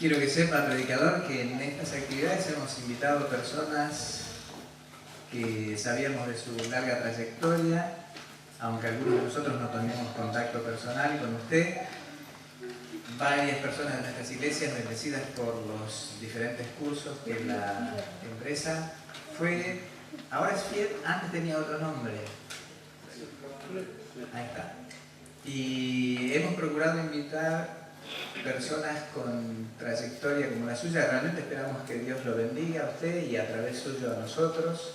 Quiero que sepa, predicador, que en estas actividades hemos invitado personas que sabíamos de su larga trayectoria, aunque algunos de nosotros no teníamos contacto personal con usted. Varias personas de nuestras iglesias, bendecidas por los diferentes cursos que la empresa fue, ahora es fiel, antes tenía otro nombre. Ahí está. Y hemos procurado invitar personas con trayectoria como la suya. Realmente esperamos que Dios lo bendiga a usted y a través suyo a nosotros.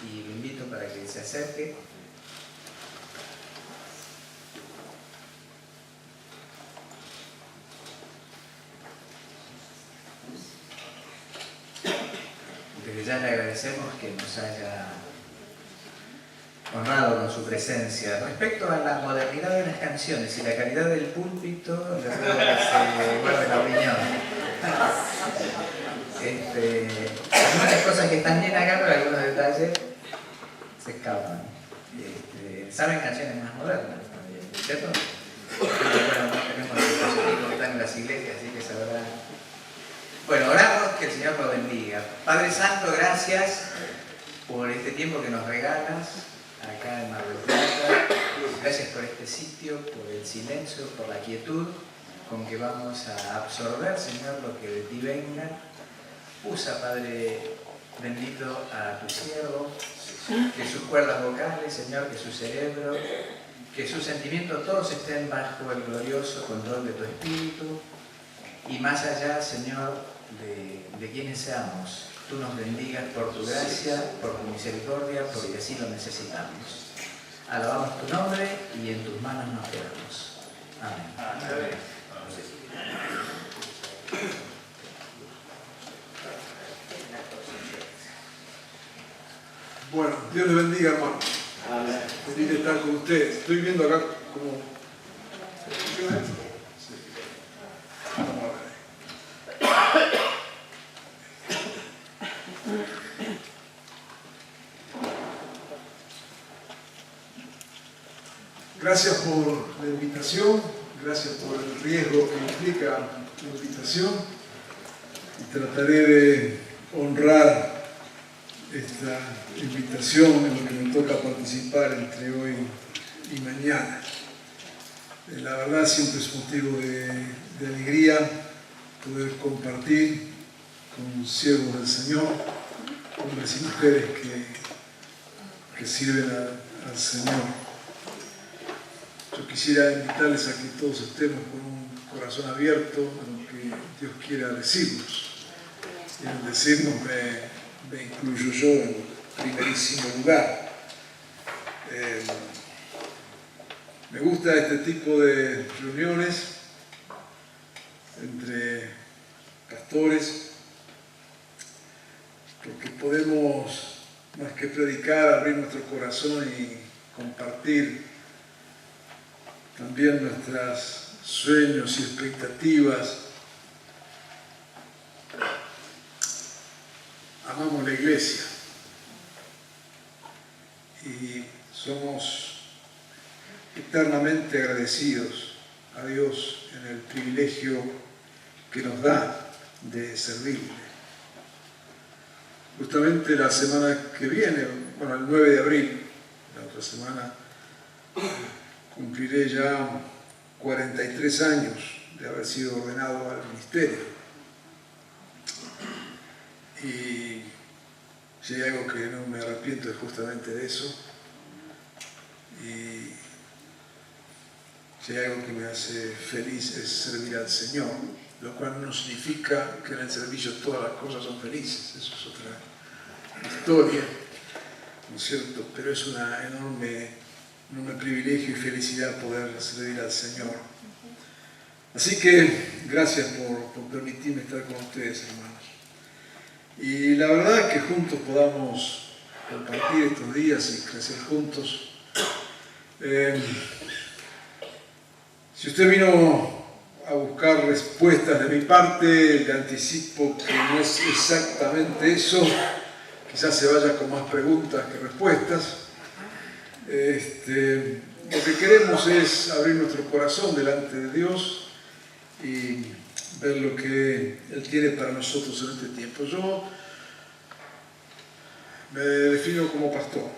Y lo invito para que se acerque. Desde ya le agradecemos que nos haya honrado con su presencia. Respecto a la modernidad de las canciones y la calidad del púlpito, le ruego que se guarde la opinión. Algunas cosas que están bien acá, pero algunos detalles se escapan. Saben canciones más modernas también, ¿cierto? Bueno, no tenemos el dispositivo que están en las iglesias, así que sabrán. Bueno, oramos, que el Señor lo bendiga. Padre Santo, gracias por este tiempo que nos regalas acá en Mar del Plata. Gracias por este sitio, por el silencio, por la quietud con que vamos a absorber, Señor, lo que de ti venga. Usa, Padre bendito, a tu siervo, que sus cuerdas vocales, Señor, que su cerebro, que sus sentimientos todos estén bajo el glorioso control de tu Espíritu. Y más allá, Señor, de quienes seamos, tú nos bendigas por tu gracia, por tu misericordia, porque así lo necesitamos. Alabamos tu nombre y en tus manos nos quedamos. Amén. Amén. Bueno, Dios les bendiga, hermano. Amén. Feliz de estar con ustedes. Estoy viendo acá como... Vamos a ver. Gracias por la invitación, gracias por el riesgo que implica la invitación y trataré de honrar esta invitación en lo que me toca participar entre hoy y mañana. La verdad siempre es motivo de alegría poder compartir con siervos del Señor, hombres y mujeres que sirven al Señor. Yo quisiera invitarles a que todos estemos con un corazón abierto a lo que Dios quiera decirnos. Y al decirnos me incluyo yo en primerísimo lugar. Me gusta este tipo de reuniones entre pastores, porque podemos, más que predicar, abrir nuestro corazón y compartir también nuestros sueños y expectativas. Amamos la iglesia y somos eternamente agradecidos a Dios en el privilegio que nos da de servirle. Justamente la semana que viene, bueno, el 9 de abril, la otra semana, cumpliré ya 43 años de haber sido ordenado al ministerio. Y si hay algo que no me arrepiento es justamente de eso. Y si hay algo que me hace feliz es servir al Señor, lo cual no significa que en el servicio todas las cosas son felices. Eso es otra historia, ¿no es cierto? Pero es una enorme privilegio y felicidad poder servir al Señor. Así que gracias por permitirme estar con ustedes, hermanos. Y la verdad es que juntos podamos compartir estos días y crecer juntos. Si usted vino a buscar respuestas de mi parte, le anticipo que no es exactamente eso. Quizás se vaya con más preguntas que respuestas. Lo que queremos es abrir nuestro corazón delante de Dios y ver lo que Él tiene para nosotros en este tiempo. Yo me defino como pastor.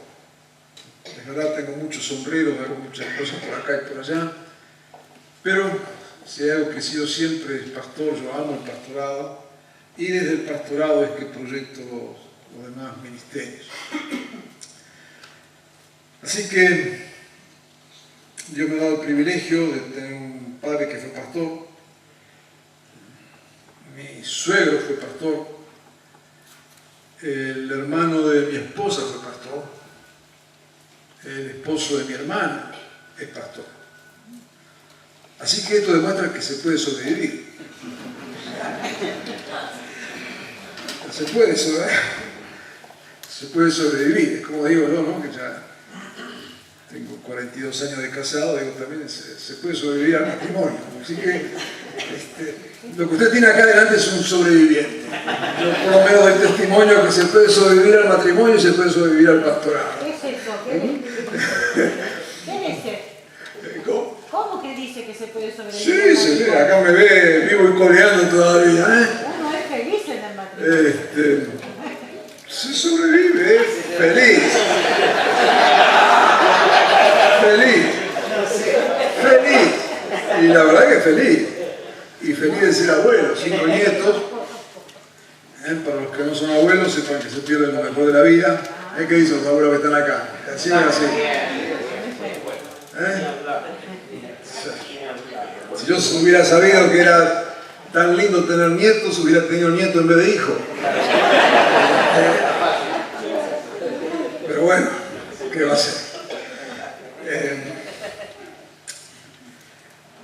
De verdad tengo muchos sombreros, hago muchas cosas por acá y por allá, pero si hay algo que he sido siempre es pastor, yo amo el pastorado, y desde el pastorado es que proyecto los demás ministerios. Así que Dios me ha dado el privilegio de tener un padre que fue pastor, mi suegro fue pastor, el hermano de mi esposa fue pastor, el esposo de mi hermana es pastor. Así que esto demuestra que se puede sobrevivir. Se puede sobrevivir. Es como digo yo, ¿no? Que ya tengo 42 años de casado, digo también se puede sobrevivir al matrimonio. Así que lo que usted tiene acá adelante es un sobreviviente. Yo por lo menos doy testimonio que se puede sobrevivir al matrimonio y se puede sobrevivir al pastorado. ¿Qué es eso? ¿Qué dice? ¿Cómo que dice que se puede sobrevivir? Sí, acá me ve vivo y coleando todavía. Uno es feliz en el matrimonio. Se sobrevive, feliz. Feliz. Y la verdad que feliz. Y feliz de ser abuelo, 5 nietos. Para los que no son abuelos, sepan que se pierden lo mejor de la vida. ¿Qué dicen los abuelos que están acá? Así. Si yo hubiera sabido que era tan lindo tener nietos, hubiera tenido nietos en vez de hijos. Pero bueno, ¿qué va a ser?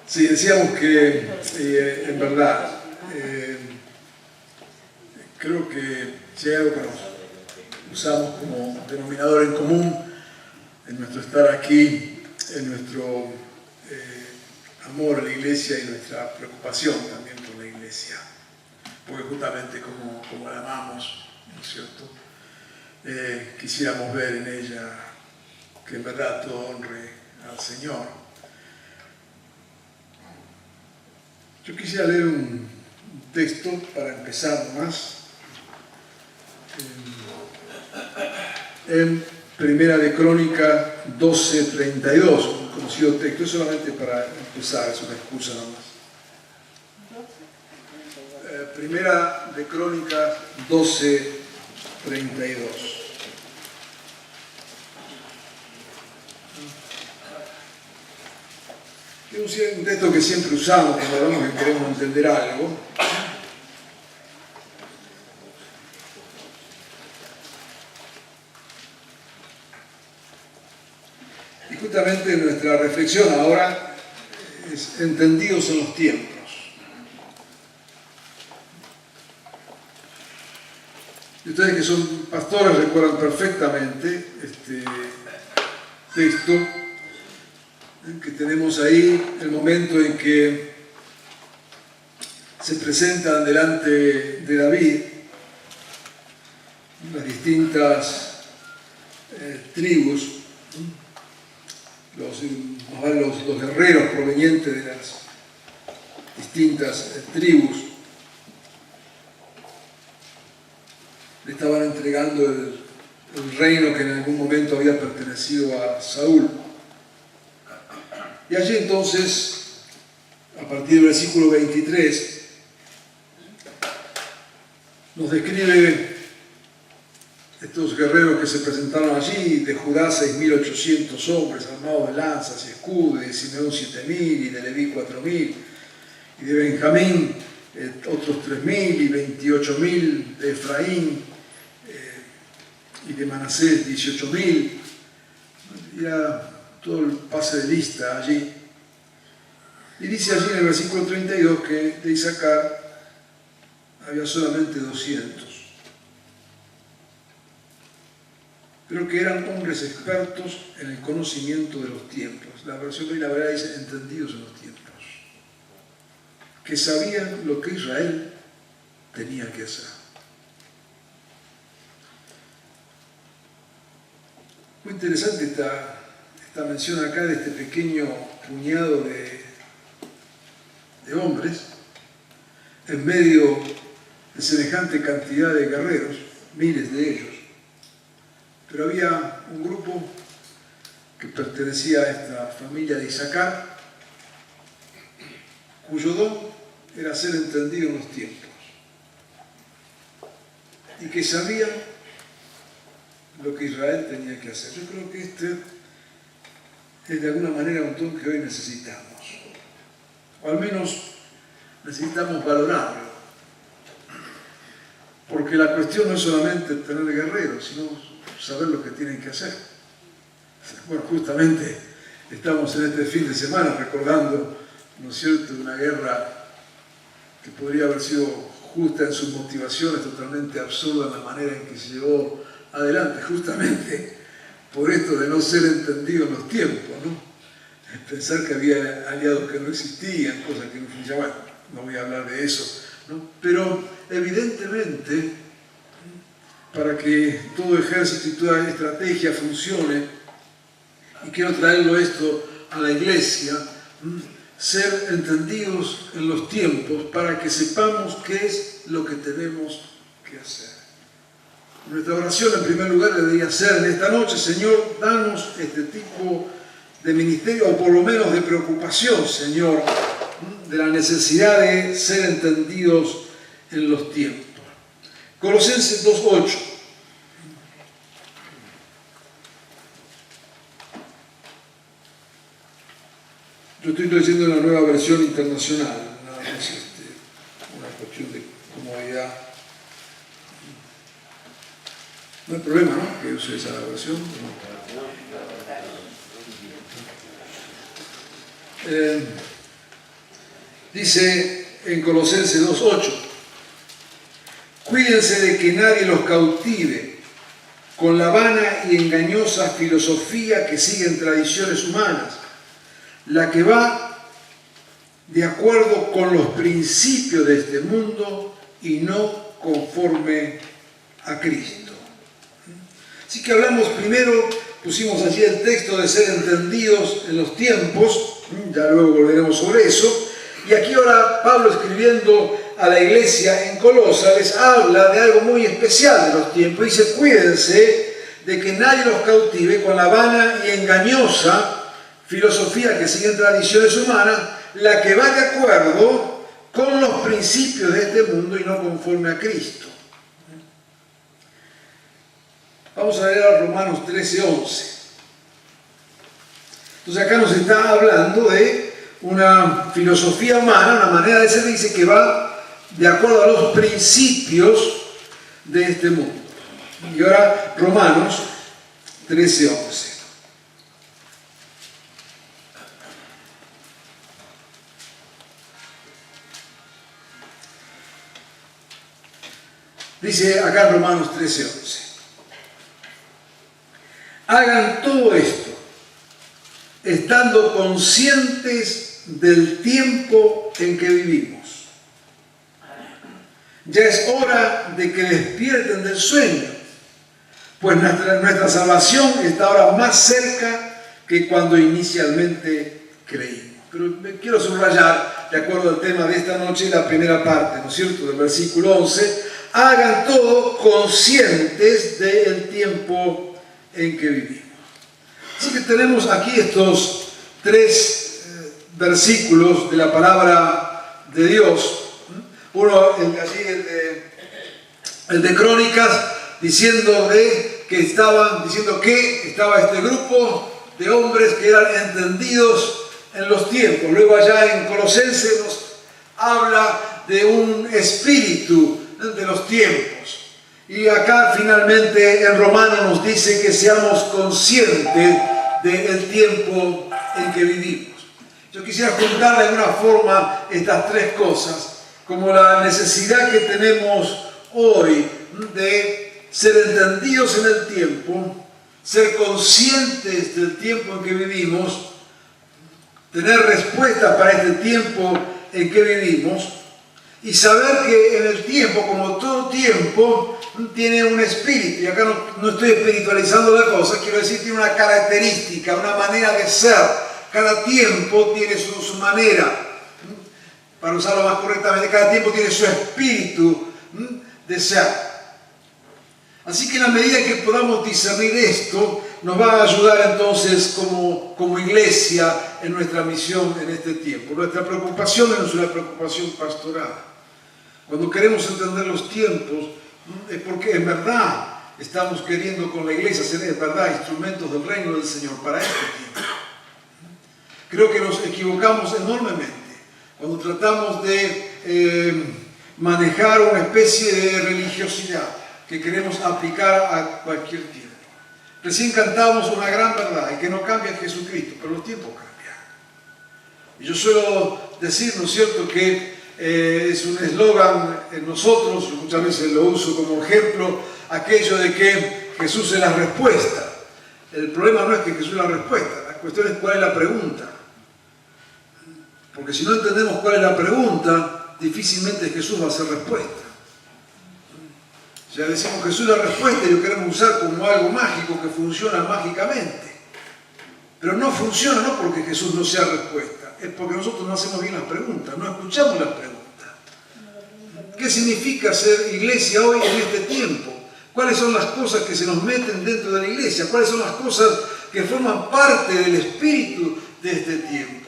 Sí, decíamos que en verdad creo que si hay algo que nos usamos como denominador en común en nuestro estar aquí, en nuestro amor a la iglesia y nuestra preocupación también por la iglesia, porque justamente como la amamos, ¿no es cierto? Quisiéramos ver en ella que en verdad todo honre al Señor. Yo quisiera leer un texto para empezar más. En Primera de Crónica 12:32, un conocido texto, solamente para empezar, es una excusa nomás. Primera de Crónica 12:32. Es un texto que siempre usamos cuando hablamos que queremos entender algo. Y justamente nuestra reflexión ahora es entendidos en los tiempos. Y ustedes que son pastores recuerdan perfectamente este texto que tenemos ahí, el momento en que se presentan delante de David las distintas tribus, los guerreros provenientes de las distintas tribus, le estaban entregando el reino que en algún momento había pertenecido a Saúl. Y allí entonces, a partir del versículo 23, nos describe estos guerreros que se presentaron allí, de Judá 6.800 hombres armados de lanzas y escudos, de Simeón 7.000 y de Leví 4.000, y de Benjamín otros 3.000 y 28.000 de Efraín y de Manasés 18.000. Era todo el pase de lista allí. Y dice allí en el versículo 32 que de Isaacar había solamente 200. Pero que eran hombres expertos en el conocimiento de los tiempos. La versión de la verdad dice entendidos en los tiempos. Que sabían lo que Israel tenía que hacer. Muy interesante esta mención acá de este pequeño puñado de hombres, en medio de semejante cantidad de guerreros, miles de ellos. Pero había un grupo que pertenecía a esta familia de Isaacar, cuyo don era ser entendido en los tiempos, y que sabían lo que Israel tenía que hacer. Yo creo que este es de alguna manera un don que hoy necesitamos, o al menos necesitamos valorarlo, porque la cuestión no es solamente tener guerreros, sino saber lo que tienen que hacer. Bueno, justamente estamos en este fin de semana recordando, ¿no es cierto?, una guerra que podría haber sido justa en sus motivaciones, totalmente absurda en la manera en que se llevó adelante, justamente por esto de no ser entendido en los tiempos, ¿no? Pensar que había aliados que no existían, cosas que no funcionaban. Bueno, no voy a hablar de eso, ¿no? Pero evidentemente, para que todo ejército y toda estrategia funcione, y quiero traerlo esto a la iglesia, ser entendidos en los tiempos para que sepamos qué es lo que tenemos que hacer. Nuestra oración en primer lugar debería ser en esta noche: Señor, danos este tipo de ministerio, o por lo menos de preocupación, Señor, de la necesidad de ser entendidos en los tiempos. Colosenses 2:8. Yo estoy leyendo la Nueva Versión Internacional, nada más una cuestión de comodidad. No hay problema, ¿no?, que use esa versión. Dice en Colosenses 2:8: cuídense de que nadie los cautive con la vana y engañosa filosofía que siguen tradiciones humanas, la que va de acuerdo con los principios de este mundo y no conforme a Cristo. Así que hablamos primero, pusimos allí el texto de ser entendidos en los tiempos, ya luego volveremos sobre eso, y aquí ahora Pablo, escribiendo a la iglesia en Colosa, les habla de algo muy especial de los tiempos. Dice: cuídense de que nadie los cautive con la vana y engañosa filosofía que sigue en tradiciones humanas, la que va de acuerdo con los principios de este mundo y no conforme a Cristo. Vamos a leer a Romanos 13:11. Entonces acá nos está hablando de una filosofía humana, una manera de ser, dice, que va de acuerdo a los principios de este mundo. Y ahora Romanos 13:11. Dice acá en Romanos 13:11: hagan todo esto estando conscientes del tiempo en que vivimos. Ya es hora de que despierten del sueño, pues nuestra salvación está ahora más cerca que cuando inicialmente creímos. Pero me quiero subrayar, de acuerdo al tema de esta noche, la primera parte, ¿no es cierto?, del versículo 11: hagan todo conscientes del tiempo en que vivimos. Así que tenemos aquí estos tres versículos de la palabra de Dios. Uno, el de Crónicas, diciendo que estaba este grupo de hombres que eran entendidos en los tiempos. Luego allá en Colosenses nos habla de un espíritu de los tiempos. Y acá finalmente en Romanos nos dice que seamos conscientes del tiempo en que vivimos. Yo quisiera juntar de alguna forma estas tres cosas, como la necesidad que tenemos hoy de ser entendidos en el tiempo, ser conscientes del tiempo en que vivimos, tener respuestas para este tiempo en que vivimos, y saber que en el tiempo, como todo tiempo, tiene un espíritu. Y acá no estoy espiritualizando la cosa, quiero decir, tiene una característica, una manera de ser. Cada tiempo tiene su manera. para usarlo más correctamente. Cada tiempo tiene su espíritu de ser. Así que en la medida que podamos discernir esto, nos va a ayudar entonces como iglesia en nuestra misión en este tiempo. Nuestra preocupación no es una preocupación pastoral. Cuando queremos entender los tiempos, es porque en verdad estamos queriendo con la iglesia ser en verdad instrumentos del reino del Señor para este tiempo. Creo que nos equivocamos enormemente cuando tratamos de manejar una especie de religiosidad que queremos aplicar a cualquier tiempo. Recién cantamos una gran verdad, y que no cambia Jesucristo, pero los tiempos cambian. Y yo suelo decir, ¿no es cierto?, que es un eslogan en nosotros, muchas veces lo uso como ejemplo, aquello de que Jesús es la respuesta. El problema no es que Jesús es la respuesta, la cuestión es cuál es la pregunta. Porque si no entendemos cuál es la pregunta, difícilmente Jesús va a ser respuesta. O sea, decimos Jesús es la respuesta y lo queremos usar como algo mágico que funciona mágicamente. Pero no funciona no porque Jesús no sea respuesta, es porque nosotros no hacemos bien las preguntas, no escuchamos las preguntas. ¿Qué significa ser iglesia hoy en este tiempo? ¿Cuáles son las cosas que se nos meten dentro de la iglesia? ¿Cuáles son las cosas que forman parte del espíritu de este tiempo?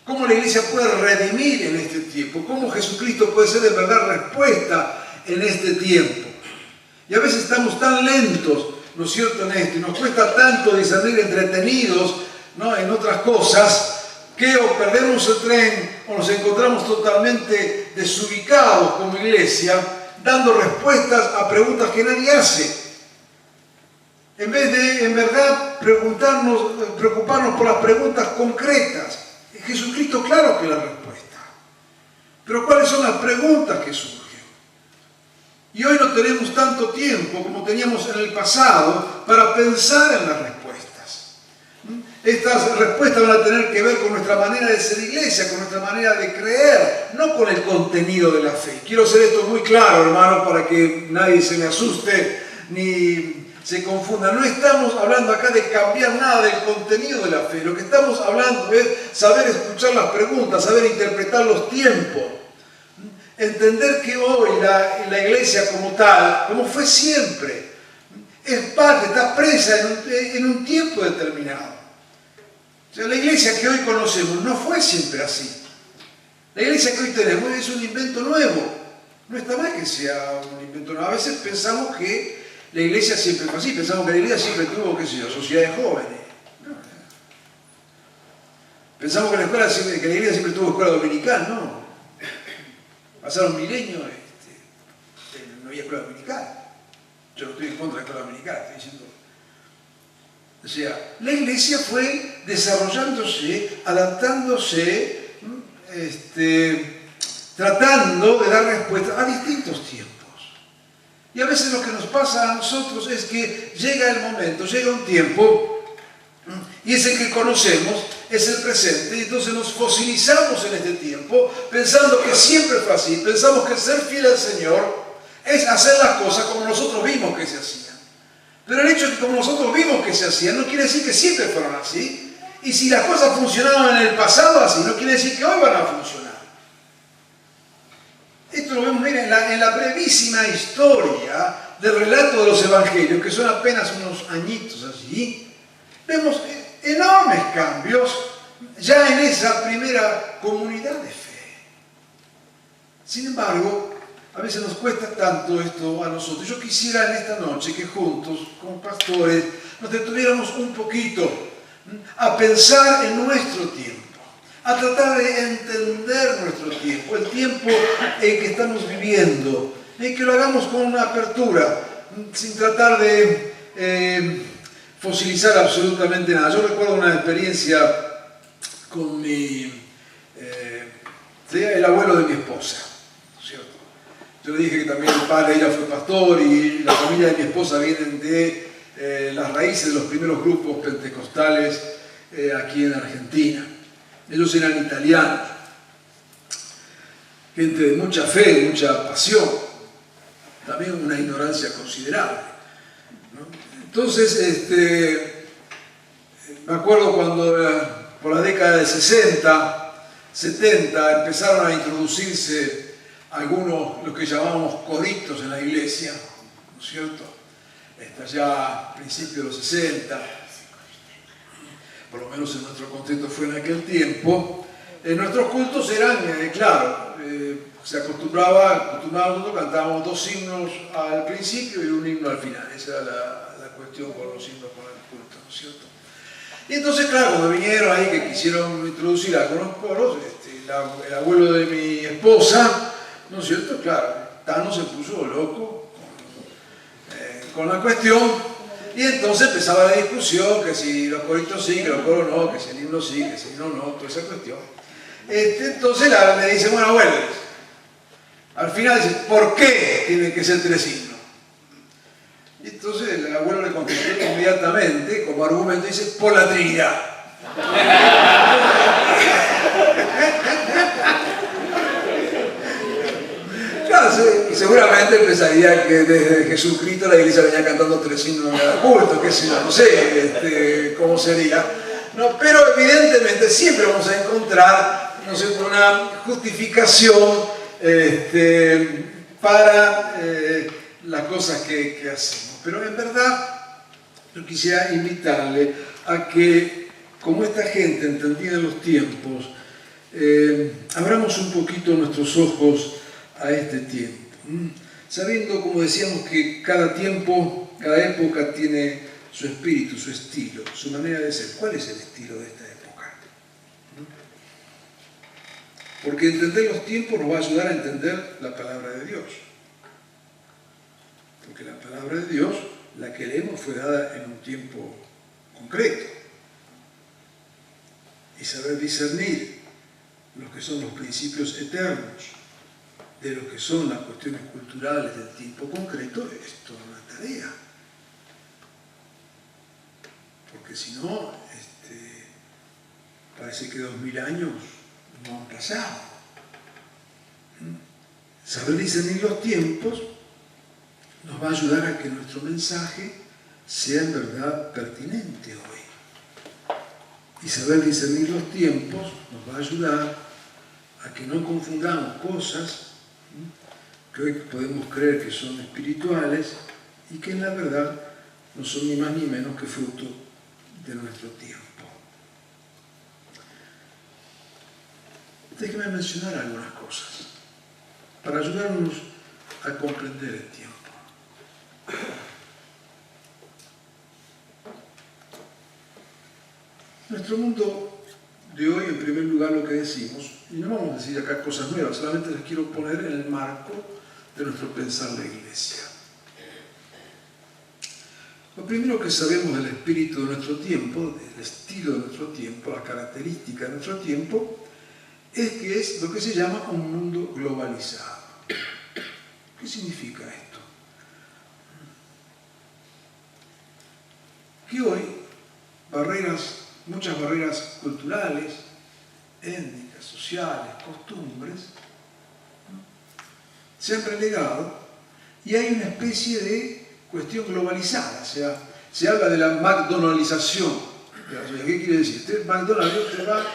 ¿Cómo la iglesia puede redimir en este tiempo? ¿Cómo Jesucristo puede ser de verdad respuesta en este tiempo? Y a veces estamos tan lentos, ¿no es cierto?, en esto, y nos cuesta tanto discernir entretenidos, ¿no?, en otras cosas, que o perdemos el tren o nos encontramos totalmente desubicados como iglesia, dando respuestas a preguntas que nadie hace. En vez de, en verdad, preocuparnos por las preguntas concretas. Jesucristo, claro que es la respuesta. Pero ¿cuáles son las preguntas que surgen? Y hoy no tenemos tanto tiempo como teníamos en el pasado para pensar en las respuestas. Estas respuestas van a tener que ver con nuestra manera de ser iglesia, con nuestra manera de creer, no con el contenido de la fe. Quiero hacer esto muy claro, hermano, para que nadie se me asuste ni se confunda. No estamos hablando acá de cambiar nada del contenido de la fe. Lo que estamos hablando es saber escuchar las preguntas, saber interpretar los tiempos. Entender que hoy la iglesia como tal, como fue siempre, es parte, está presa en un tiempo determinado. O sea, la iglesia que hoy conocemos no fue siempre así. La iglesia que hoy tenemos es un invento nuevo. No está mal que sea un invento nuevo. A veces pensamos que la iglesia siempre fue así, pensamos que la iglesia siempre tuvo, qué sé yo, sociedades jóvenes. No. Pensamos que la iglesia siempre tuvo escuela dominical, no. Pasaron milenios, no había escuela dominical. Yo no estoy en contra de la escuela dominical, estoy diciendo. O sea, la iglesia fue desarrollándose, adaptándose, tratando de dar respuesta a distintos tiempos. Y a veces lo que nos pasa a nosotros es que llega el momento, llega un tiempo, y es el que conocemos, es el presente, y entonces nos fosilizamos en este tiempo, pensando que siempre fue así, pensamos que ser fiel al Señor es hacer las cosas como nosotros vimos que se hacían. Pero el hecho de que como nosotros vimos que se hacían no quiere decir que siempre fueron así, y si las cosas funcionaban en el pasado así, no quiere decir que hoy van a funcionar. Esto lo vemos, miren, en la brevísima historia del relato de los evangelios, que son apenas unos añitos así, vemos enormes cambios ya en esa primera comunidad de fe. Sin embargo, a veces nos cuesta tanto esto a nosotros. Yo quisiera en esta noche que juntos, como pastores, nos detuviéramos un poquito a pensar en nuestro tiempo, a tratar de entender nuestro tiempo, el tiempo en que estamos viviendo, y que lo hagamos con una apertura, sin tratar de fosilizar absolutamente nada. Yo recuerdo una experiencia con el abuelo de mi esposa, ¿no es cierto? Yo le dije que también el padre de ella fue pastor y la familia de mi esposa vienen de las raíces de los primeros grupos pentecostales aquí en Argentina. Ellos eran italianos, gente de mucha fe, mucha pasión, también una ignorancia considerable, ¿no? Entonces, me acuerdo cuando por la década de 60 70 empezaron a introducirse algunos, lo que llamábamos coritos en la iglesia, ¿no es cierto? Ya a principios de los 60, por lo menos en nuestro contexto fue en aquel tiempo. Nuestros cultos eran, claro, se acostumbraba, nosotros cantábamos 2 himnos al principio y un himno al final. Esa era la cuestión con los himnos, con el culto, ¿no es cierto? Y entonces, claro, cuando vinieron ahí que quisieron introducir algunos coros, el abuelo de mi esposa, ¿no es cierto? Claro, Tano se puso loco con la cuestión, y entonces empezaba la discusión, que si los coritos sí, que los coros no, que si el himno sí, que si el himno no, toda esa cuestión. Entonces le dice, bueno, abuelo, al final dice, ¿por qué tienen que ser 3 himnos? Y entonces el abuelo le contestó inmediatamente, como argumento, dice, por la Trinidad. Claro, y seguramente pensaría que desde Jesucristo la iglesia venía cantando 3 himnos en cada culto, qué sé yo, no sé cómo sería. No, pero evidentemente siempre vamos a encontrar, ¿no sé, una justificación para las cosas que hacemos. Pero en verdad yo quisiera invitarle a que, como esta gente entendida en los tiempos, abramos un poquito nuestros ojos a este tiempo, sabiendo, como decíamos, que cada tiempo, cada época tiene su espíritu, su estilo, su manera de ser. ¿Cuál es el estilo de esta época? Porque entender los tiempos nos va a ayudar a entender la palabra de Dios. Porque la palabra de Dios, la que leemos, fue dada en un tiempo concreto. Y saber discernir lo que son los principios eternos de lo que son las cuestiones culturales del tiempo concreto es toda una tarea. Porque si no, parece que 2000 años no han pasado. Saber discernir los tiempos nos va a ayudar a que nuestro mensaje sea en verdad pertinente hoy. Y saber discernir los tiempos nos va a ayudar a que no confundamos cosas que hoy podemos creer que son espirituales y que en la verdad no son ni más ni menos que fruto de nuestro tiempo. Déjenme mencionar algunas cosas para ayudarnos a comprender el tiempo. Nuestro mundo de hoy, en primer lugar, lo que decimos, y no vamos a decir acá cosas nuevas, solamente les quiero poner en el marco de nuestro pensar la iglesia. Lo primero que sabemos del espíritu de nuestro tiempo, del estilo de nuestro tiempo, la característica de nuestro tiempo, es que es lo que se llama un mundo globalizado. ¿Qué significa esto? Que hoy muchas barreras culturales, étnicas, sociales, costumbres, se han relegado y hay una especie de cuestión globalizada. O sea, se habla de la McDonaldización. ¿Qué quiere decir? McDonald's, usted va,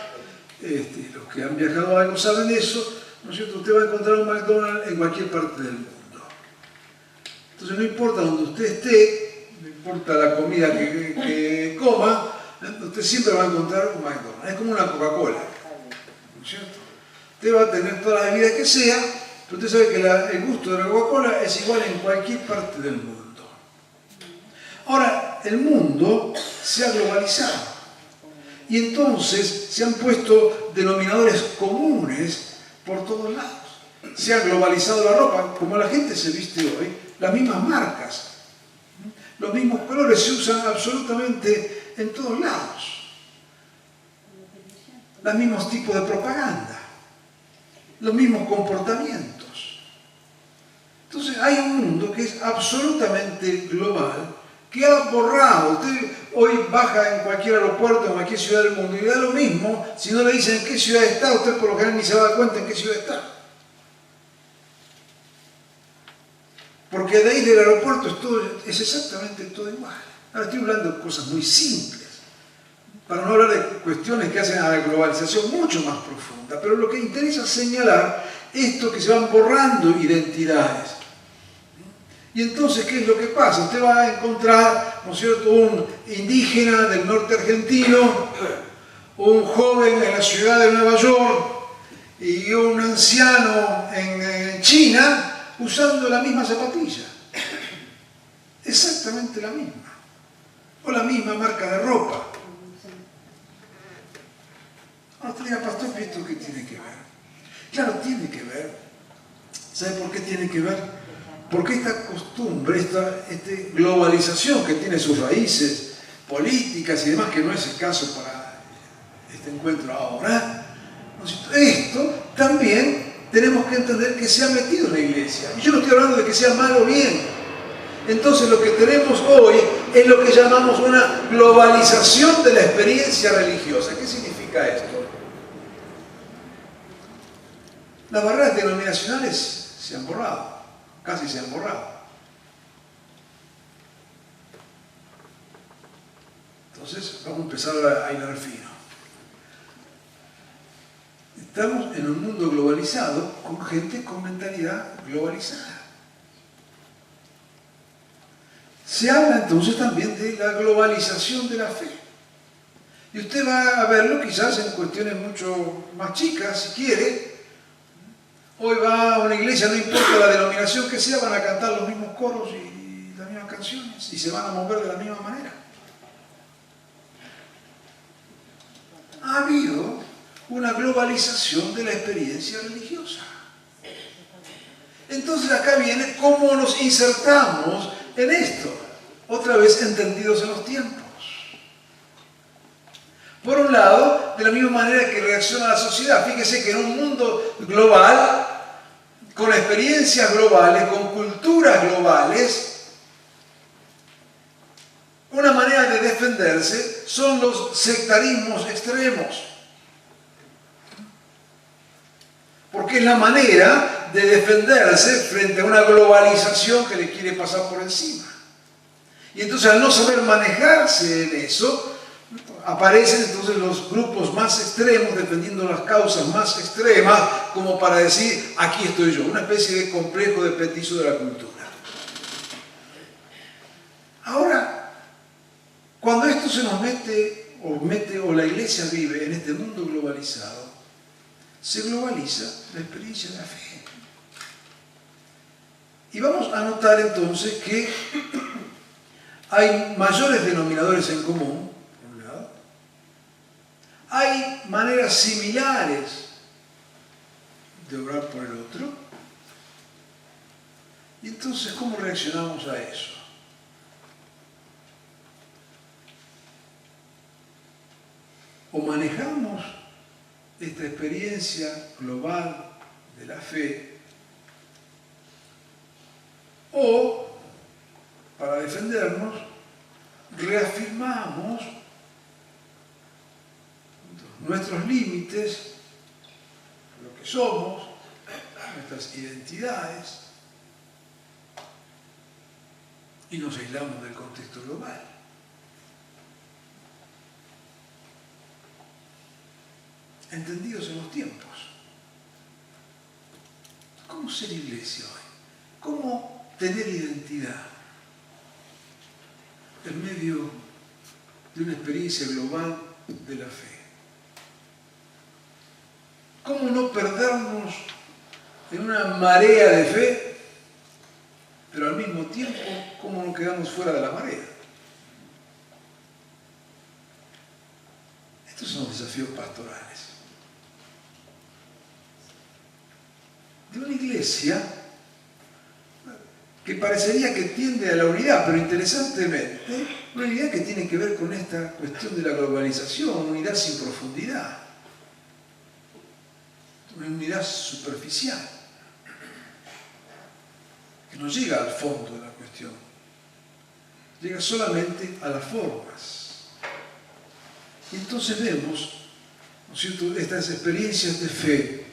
los que han viajado algo saben eso, ¿no es cierto? Usted va a encontrar un McDonald's en cualquier parte del mundo. Entonces no importa donde usted esté, no importa la comida que coma, usted siempre va a encontrar un McDonald's. Es como una Coca-Cola, ¿no es cierto? Usted va a tener toda la bebida que sea, pero usted sabe que el gusto de la Coca-Cola es igual en cualquier parte del mundo. Ahora, el mundo se ha globalizado y entonces se han puesto denominadores comunes por todos lados. Se ha globalizado la ropa, como la gente se viste hoy, las mismas marcas, los mismos colores se usan absolutamente en todos lados, los mismos tipos de propaganda, los mismos comportamientos. Entonces hay un mundo que es absolutamente global, que ha borrado. Usted hoy baja en cualquier aeropuerto, en cualquier ciudad del mundo, y le da lo mismo. Si no le dicen en qué ciudad está, usted por lo general ni se va a dar cuenta en qué ciudad está. Porque de ahí del aeropuerto es exactamente todo igual. Ahora estoy hablando de cosas muy simples. para no hablar de cuestiones que hacen a la globalización mucho más profunda, pero lo que interesa señalar esto que se van borrando identidades. Y entonces, ¿qué es lo que pasa? Usted va a encontrar, ¿no es cierto?, un indígena del norte argentino, un joven en la ciudad de Nueva York y un anciano en China usando la misma zapatilla. Exactamente la misma. O la misma marca de ropa. Ahora usted diga, pastor, ¿esto qué tiene que ver? Claro, tiene que ver. ¿Sabe por qué tiene que ver? Porque esta costumbre, esta globalización que tiene sus raíces políticas y demás, que no es el caso para este encuentro ahora, esto también tenemos que entender que se ha metido en la iglesia. Y yo no estoy hablando de que sea malo o bien. Entonces lo que tenemos hoy es lo que llamamos una globalización de la experiencia religiosa. ¿Qué significa esto? Las barreras denominacionales se han borrado. Casi se han borrado. Entonces vamos a empezar a hilar fino. Estamos en un mundo globalizado con gente con mentalidad globalizada. Se habla entonces también de la globalización de la fe. Y usted va a verlo quizás en cuestiones mucho más chicas, si quiere. Hoy va a una iglesia, no importa la denominación que sea, van a cantar los mismos coros y las mismas canciones y se van a mover de la misma manera. Ha habido una globalización de la experiencia religiosa. Entonces acá viene cómo nos insertamos en esto, otra vez entendidos en los tiempos. Por un lado, de la misma manera que reacciona la sociedad. Fíjese que en un mundo global, con experiencias globales, con culturas globales, una manera de defenderse son los sectarismos extremos. Porque es la manera de defenderse frente a una globalización que le quiere pasar por encima. Y entonces al no saber manejarse en eso, aparecen entonces los grupos más extremos defendiendo las causas más extremas como para decir, aquí estoy yo, una especie de complejo de petizo de la cultura. Ahora, cuando esto se nos mete o la iglesia vive en este mundo globalizado, se globaliza la experiencia de la fe. Y vamos a notar entonces que hay mayores denominadores en común. Hay maneras similares de orar por el otro. Y entonces, ¿cómo reaccionamos a eso? O manejamos esta experiencia global de la fe, o, para defendernos, reafirmamos nuestros límites, lo que somos, nuestras identidades, y nos aislamos del contexto global. Entendidos en los tiempos. ¿Cómo ser iglesia hoy? ¿Cómo tener identidad en medio de una experiencia global de la fe? ¿Cómo no perdernos en una marea de fe, pero al mismo tiempo, cómo no quedarnos fuera de la marea? Estos son los desafíos pastorales. De una iglesia que parecería que tiende a la unidad, pero interesantemente, una unidad que tiene que ver con esta cuestión de la globalización, una unidad sin profundidad. Una unidad superficial que no llega al fondo de la cuestión, llega solamente a las formas. Y entonces vemos, ¿no es cierto?, estas experiencias de fe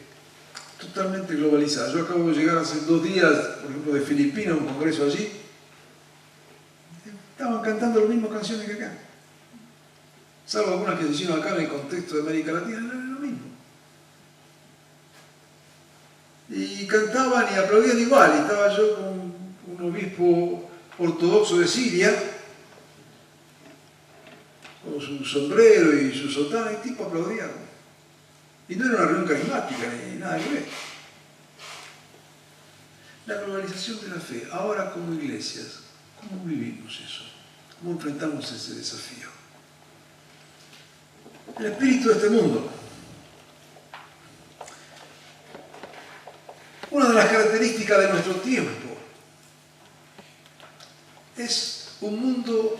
totalmente globalizadas. Yo acabo de llegar hace 2 días, por ejemplo, de Filipinas, a un congreso allí. Estaban cantando las mismas canciones que acá. salvo algunas que se hicieron acá en el contexto de América Latina, era lo mismo. Y cantaban y aplaudían igual, y estaba yo con un obispo ortodoxo de Siria, con su sombrero y su sotana, y el tipo aplaudía. Y no era una reunión carismática ni nada que ver. La globalización de la fe. Ahora como iglesias, ¿cómo vivimos eso? ¿Cómo enfrentamos ese desafío? El espíritu de este mundo. Una de las características de nuestro tiempo es un mundo,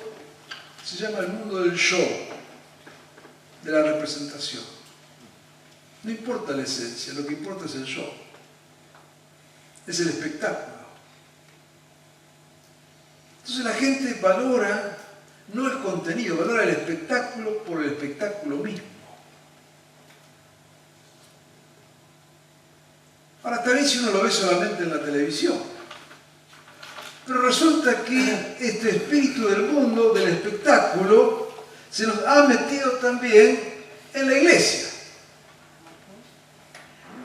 se llama el mundo del show, de la representación. No importa la esencia, lo que importa es el show. Es el espectáculo. Entonces la gente valora no el contenido, valora el espectáculo por el espectáculo mismo. Ahora, también si uno lo ve solamente en la televisión. Pero resulta que este espíritu del mundo, del espectáculo, se nos ha metido también en la iglesia.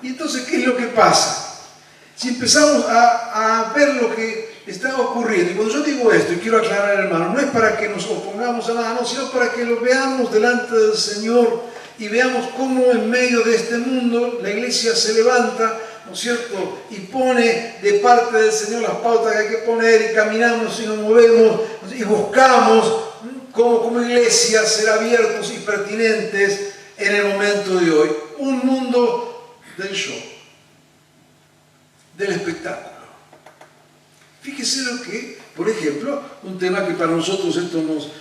Y entonces, ¿qué es lo que pasa? Si empezamos a ver lo que está ocurriendo, y cuando yo digo esto, y quiero aclarar, hermano, no es para que nos opongamos a nada, no, sino para que lo veamos delante del Señor y veamos cómo en medio de este mundo la iglesia se levanta, ¿no es cierto?, y pone de parte del Señor las pautas que hay que poner, y caminamos y nos movemos y buscamos cómo como iglesia ser abiertos y pertinentes en el momento de hoy. Un mundo del show, del espectáculo. Fíjese lo que, por ejemplo, un tema que para nosotros esto nos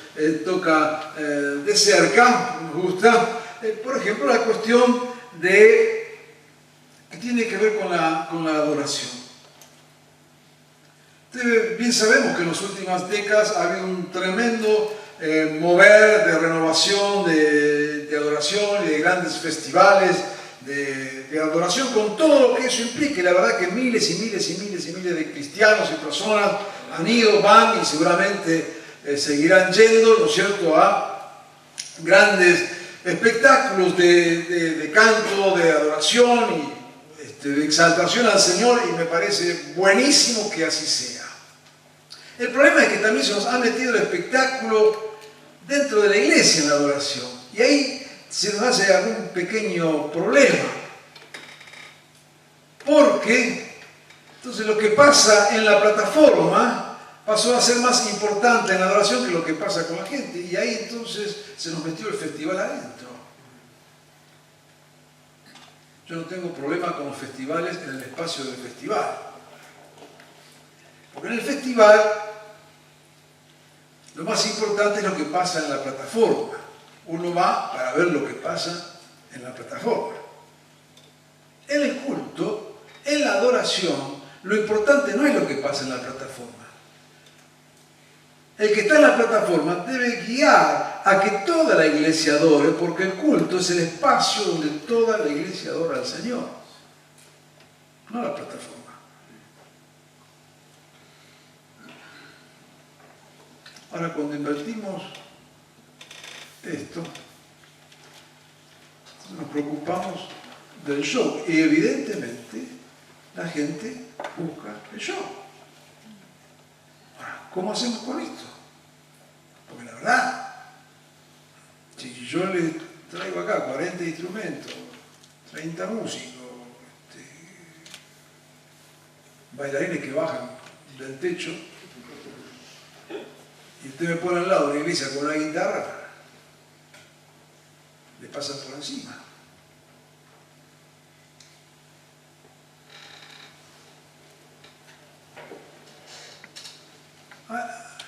toca de cerca, nos gusta, por ejemplo, la cuestión que tiene que ver con la adoración. Ustedes bien sabemos que en las últimas décadas ha habido un tremendo mover de renovación, de adoración y de grandes festivales de adoración con todo lo que eso implica. Y la verdad que miles y miles y miles y miles de cristianos y personas han ido, van y seguramente seguirán yendo, ¿no es cierto?, a grandes espectáculos de canto, de adoración y de exaltación al Señor, y me parece buenísimo que así sea. El problema es que también se nos ha metido el espectáculo dentro de la iglesia en la adoración, y ahí se nos hace algún pequeño problema, porque entonces lo que pasa en la plataforma pasó a ser más importante en la adoración que lo que pasa con la gente, y ahí entonces se nos metió el festival adentro. Yo no tengo problema con los festivales en el espacio del festival, porque en el festival lo más importante es lo que pasa en la plataforma. Uno va para ver lo que pasa en la plataforma. En el culto, en la adoración, lo importante no es lo que pasa en la plataforma. El que está en la plataforma debe guiar a que toda la iglesia adore, porque el culto es el espacio donde toda la iglesia adora al Señor, no la plataforma. Ahora, cuando invertimos esto, nos preocupamos del show, y evidentemente la gente busca el show. Ahora, ¿cómo hacemos con esto? Porque la verdad, si yo le traigo acá 40 instrumentos, 30 músicos, bailarines que bajan del techo, y usted me pone al lado de una iglesia con una guitarra, le pasan por encima.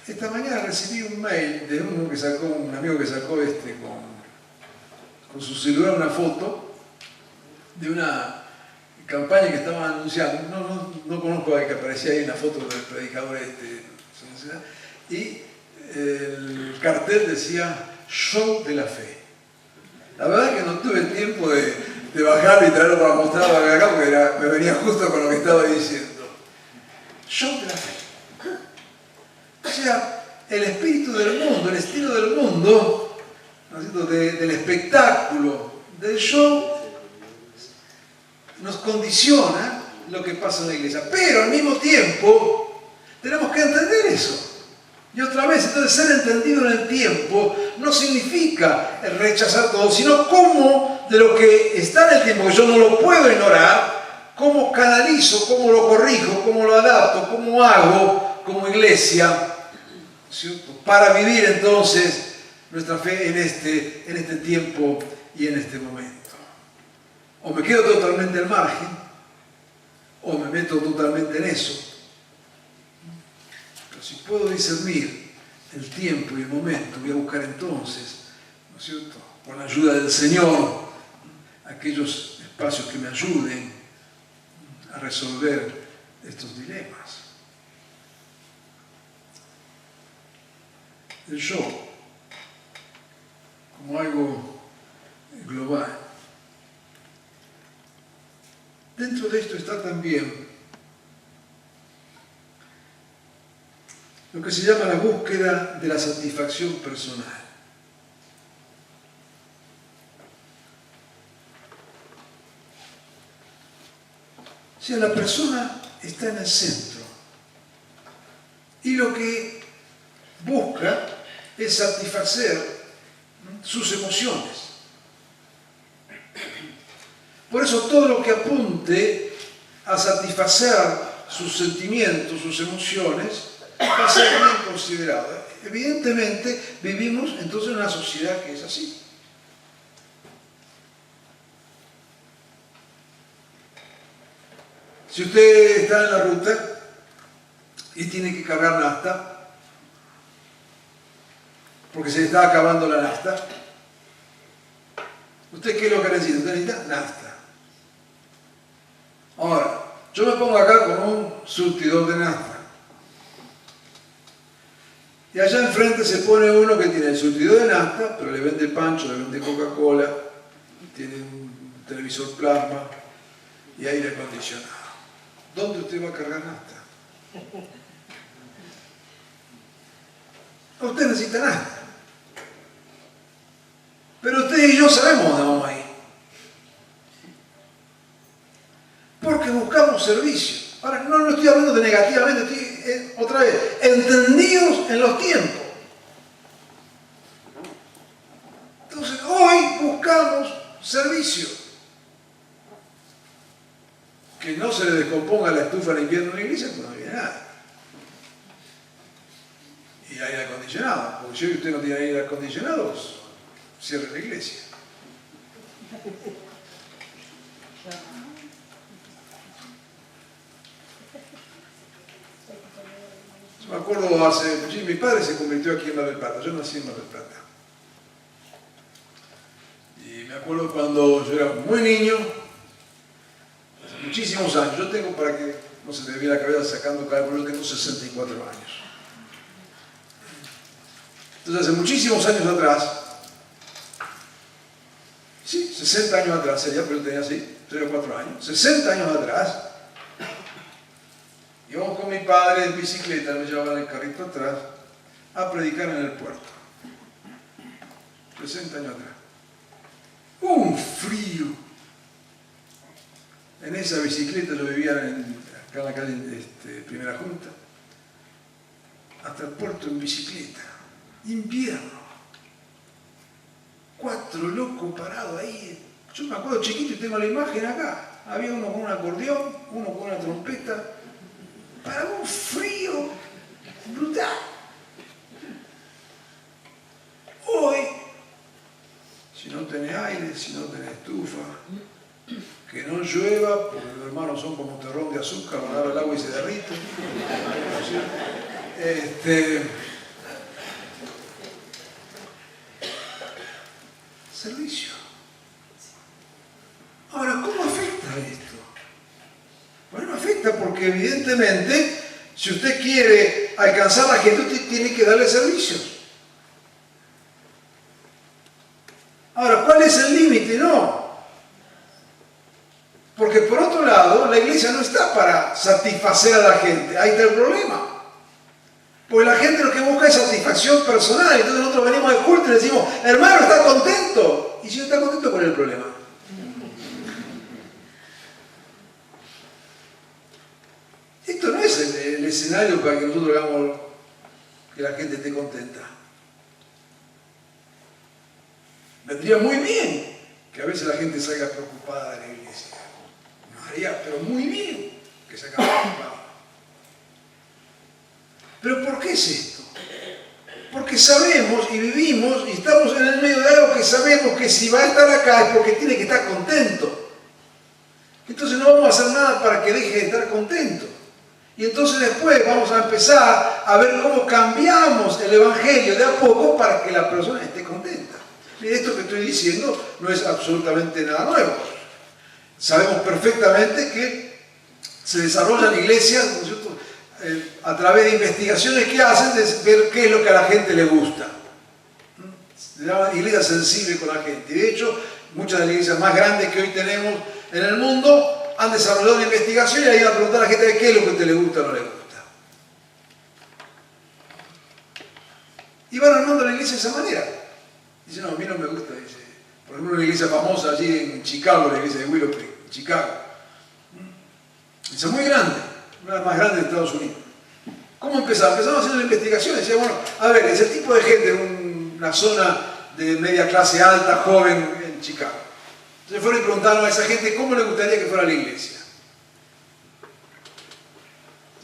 Esta mañana recibí un mail de un amigo que sacó con su celular una foto de una campaña que estaban anunciando. No conozco al que aparecía ahí en la foto del predicador y el cartel decía show de la fe. La verdad que no tuve tiempo de bajarlo y traerlo para mostrarlo acá, porque me venía justo con lo que estaba diciendo. Show de la fe. O sea, el espíritu del mundo, el estilo del mundo, ¿no es cierto?, del espectáculo, del show, nos condiciona lo que pasa en la iglesia. Pero al mismo tiempo tenemos que entender eso. Y otra vez, entonces ser entendido en el tiempo no significa rechazar todo, sino cómo de lo que está en el tiempo, que yo no lo puedo ignorar, cómo canalizo, cómo lo corrijo, cómo lo adapto, cómo hago como iglesia, ¿cierto?, para vivir entonces nuestra fe en este tiempo y en este momento. O me quedo totalmente al margen, o me meto totalmente en eso. Pero si puedo discernir el tiempo y el momento, voy a buscar entonces, ¿no es cierto?, con la ayuda del Señor, aquellos espacios que me ayuden a resolver estos dilemas. El yo, como algo global. Dentro de esto está también lo que se llama la búsqueda de la satisfacción personal. O sea, la persona está en el centro y lo que busca es satisfacer sus emociones. Por eso todo lo que apunte a satisfacer sus sentimientos, sus emociones, va a ser bien considerado. Evidentemente vivimos entonces en una sociedad que es así. Si usted está en la ruta y tiene que cargar nafta, porque se le está acabando la nafta, ¿usted qué es lo que necesita? Usted necesita nafta. Ahora, yo me pongo acá con un surtidor de nafta. Y allá enfrente se pone uno que tiene el surtidor de nafta, pero le vende pancho, le vende Coca-Cola, tiene un televisor plasma y aire acondicionado. ¿Dónde usted va a cargar nafta? Usted necesita nafta. Pero usted y yo sabemos dónde vamos a ir. Porque buscamos servicio. Ahora, no estoy hablando de negativamente, estoy, otra vez, entendidos en los tiempos. Entonces, hoy buscamos servicio. Que no se le descomponga la estufa en invierno en la iglesia, pues no viene nada. Y aire acondicionado, porque si hoy usted no tiene aire acondicionado, pues, cierre la iglesia. Yo me acuerdo mi padre se convirtió aquí en Mar del Plata, yo nací en Mar del Plata. Y me acuerdo cuando yo era muy niño, hace muchísimos años, yo tengo, para que no se me viene la cabeza sacando cálculo, yo tengo 64 años. Entonces hace muchísimos años atrás, sí, 60 años atrás sería, pero yo tenía así, 3 o 4 años, 60 años atrás, íbamos con mi padre en bicicleta, me llevaban el carrito atrás, a predicar en el puerto. 60 años atrás. Un frío. En esa bicicleta yo vivía acá en la calle Primera Junta, hasta el puerto en bicicleta. Invierno. 4 locos parados ahí. Yo me acuerdo chiquito y tengo la imagen acá. Había uno con un acordeón, uno con una trompeta. Para un frío brutal. Hoy, si no tenés aire, si no tenés estufa, que no llueva, porque los hermanos son como terrón de azúcar, van a dar el agua y se derrite. Servicio. Ahora, ¿cómo afecta esto? Bueno, afecta porque evidentemente, si usted quiere alcanzar a la gente, usted tiene que darle servicios. Ahora, ¿cuál es el límite? No. Porque por otro lado, la iglesia no está para satisfacer a la gente. Ahí está el problema. Porque la gente lo que busca es satisfacción personal. Entonces nosotros venimos al culto y le decimos, hermano, ¿está contento? Y si no está contento, ¿cuál es el problema? Esto no es el escenario para que nosotros hagamos que la gente esté contenta. Vendría muy bien que a veces la gente salga preocupada de la iglesia. Nos haría, pero muy bien que salga preocupada. ¿Pero por qué es esto? Porque sabemos y vivimos y estamos en el medio de algo que sabemos que si va a estar acá es porque tiene que estar contento. Entonces no vamos a hacer nada para que deje de estar contento. Y entonces después vamos a empezar a ver cómo cambiamos el evangelio de a poco para que la persona esté contenta. Y esto que estoy diciendo no es absolutamente nada nuevo. Sabemos perfectamente que se desarrollan iglesias, ¿no es cierto?, a través de investigaciones que hacen de ver qué es lo que a la gente le gusta. Se llama iglesia sensible con la gente. De hecho, muchas de las iglesias más grandes que hoy tenemos en el mundo han desarrollado una investigación y ahí van a preguntar a la gente qué es lo que a usted le gusta o no le gusta. Y van armando la iglesia de esa manera. Dice, no, a mí no me gusta. Dice, por ejemplo, una iglesia famosa allí en Chicago, la iglesia de Willow Creek, en Chicago. Dice, muy grande, una de las más grandes de Estados Unidos. ¿Cómo empezamos? Empezamos haciendo una investigación. Decía, bueno, a ver, ese tipo de gente, una zona de media clase alta, joven en Chicago. Entonces fueron y preguntaron a esa gente cómo le gustaría que fuera la iglesia.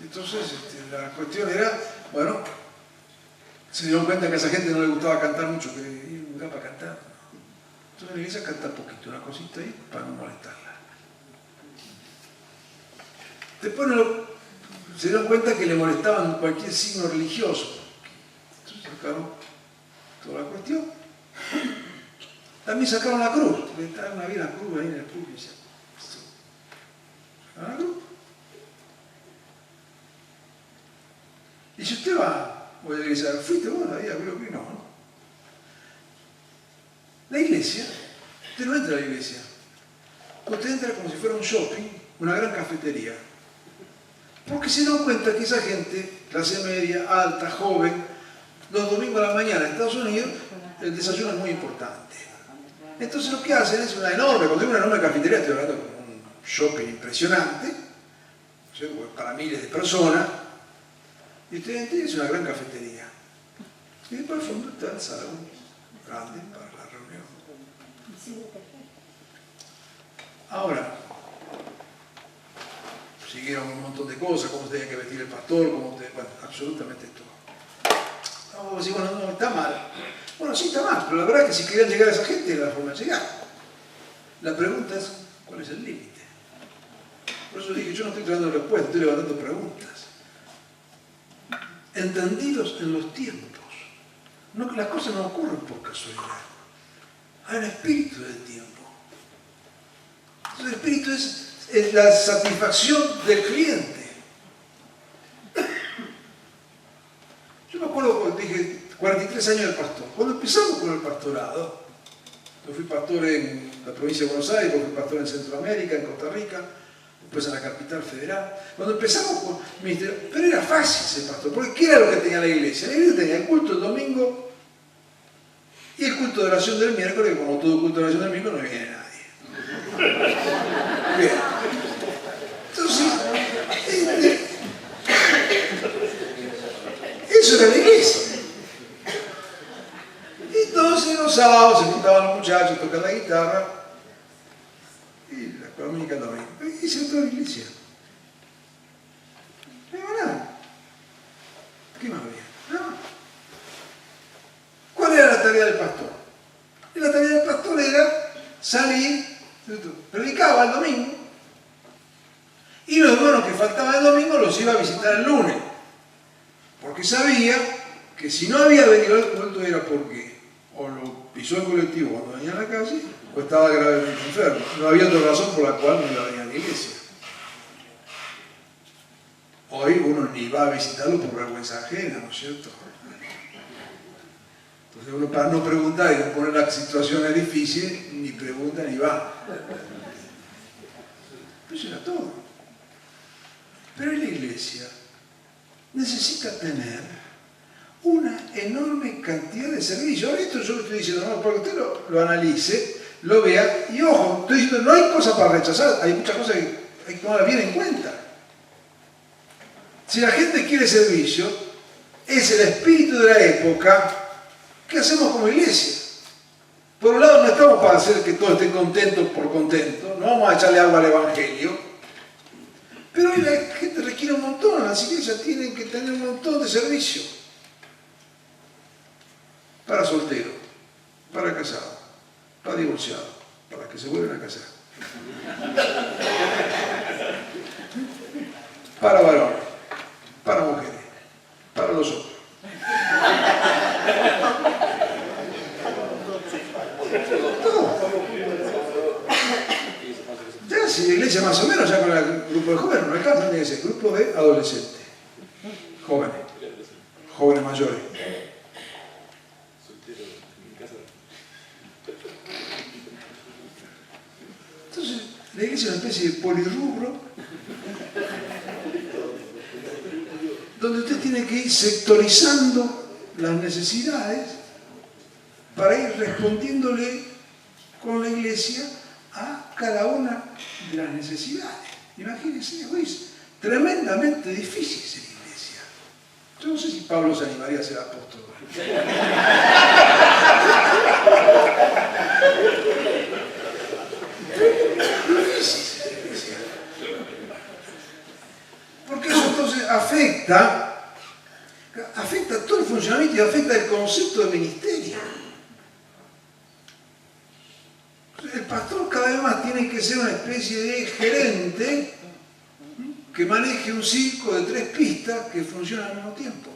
Entonces la cuestión era, bueno, se dieron cuenta que a esa gente no le gustaba cantar mucho, que ir a un lugar para cantar. Entonces la iglesia canta poquito, una cosita ahí para no molestarla. Después se dieron cuenta que le molestaban cualquier signo religioso. Entonces sacaron toda la cuestión. También sacaron la cruz. Había una cruz ahí en el público. Sacaron la cruz. Y si usted va, voy a la iglesia, ¿fuiste vos ahí a ver lo que no? La iglesia, usted no entra a la iglesia. Usted entra como si fuera un shopping, una gran cafetería. Porque se dan cuenta que esa gente, clase media, alta, joven, los domingos a la mañana en Estados Unidos, el desayuno es muy importante. Entonces lo que hacen es una enorme, cuando digo una enorme cafetería, estoy hablando de un shopping impresionante, para miles de personas, y usted entra y es una gran cafetería. Y después al fondo está el salón grande para la reunión. Ahora, siguieron un montón de cosas, cómo tenía que vestir el pastor, bueno, absolutamente todo. Vamos a decir, bueno, no, está mal. Bueno, sí está mal, pero la verdad es que si querían llegar a esa gente era la forma de llegar. La pregunta es, ¿cuál es el límite? Por eso dije, yo no estoy trayendo respuestas, estoy levantando preguntas. Entendidos en los tiempos. No, las cosas no ocurren por casualidad. Hay un espíritu del tiempo. Entonces, el espíritu es la satisfacción del cliente. Yo me acuerdo cuando dije 43 años de pastor. Cuando empezamos con el pastorado, yo fui pastor en la provincia de Buenos Aires, fui pastor en Centroamérica, en Costa Rica, después en la capital federal. Cuando empezamos con ministerio, pero era fácil ser pastor, porque ¿qué era lo que tenía la iglesia? La iglesia tenía el culto el domingo y el culto de oración del miércoles, que como todo culto de oración del miércoles no viene nadie. Bien. Entonces, eso era la iglesia. Entonces los sábados se juntaban los muchachos, tocaban la guitarra y la escuela dominical también. Y se toda la iglesia. No había nada. ¿Qué más había? No. ¿Cuál era la tarea del pastor? Y la tarea del pastor era salir, predicaba el domingo, y los hermanos que faltaban el domingo los iba a visitar el lunes, porque sabía que si no había venido al culto era porque o lo pisó el colectivo cuando venía a la calle o estaba gravemente enfermo. No había otra razón por la cual no iba a venir a la iglesia. Hoy uno ni va a visitarlo por vergüenza ajena, ¿no es cierto? Entonces uno, para no preguntar y no poner las situaciones difíciles, ni pregunta ni va. Eso era todo. Pero en la iglesia necesita tener una enorme cantidad de servicios. Ahora esto yo lo estoy diciendo, no, para que usted lo analice, lo vea, y ojo, estoy diciendo, no hay cosas para rechazar, hay muchas cosas que hay que tomar bien en cuenta. Si la gente quiere servicio, es el espíritu de la época. ¿Qué hacemos como iglesia? Por un lado, no estamos para hacer que todos estén contentos por contento, no vamos a echarle agua al evangelio, pero hoy la gente requiere un montón, las iglesias tienen que tener un montón de servicio. Para soltero, para casado, para divorciado, para que se vuelvan a casar, para varones, para mujeres, para los otros. Ya si la iglesia más o menos, ya con el grupo de jóvenes no alcanza, tiene que ser grupo de adolescentes, jóvenes mayores. Entonces, la iglesia es una especie de polirrubro donde usted tiene que ir sectorizando las necesidades para ir respondiéndole con la iglesia a cada una de las necesidades. Imagínense, es tremendamente difícil ser iglesia. Yo no sé si Pablo se animaría a ser apóstol. Porque eso entonces afecta todo el funcionamiento y afecta el concepto de ministerio. El pastor cada vez más tiene que ser una especie de gerente que maneje un circo de 3 pistas que funcionan al mismo tiempo.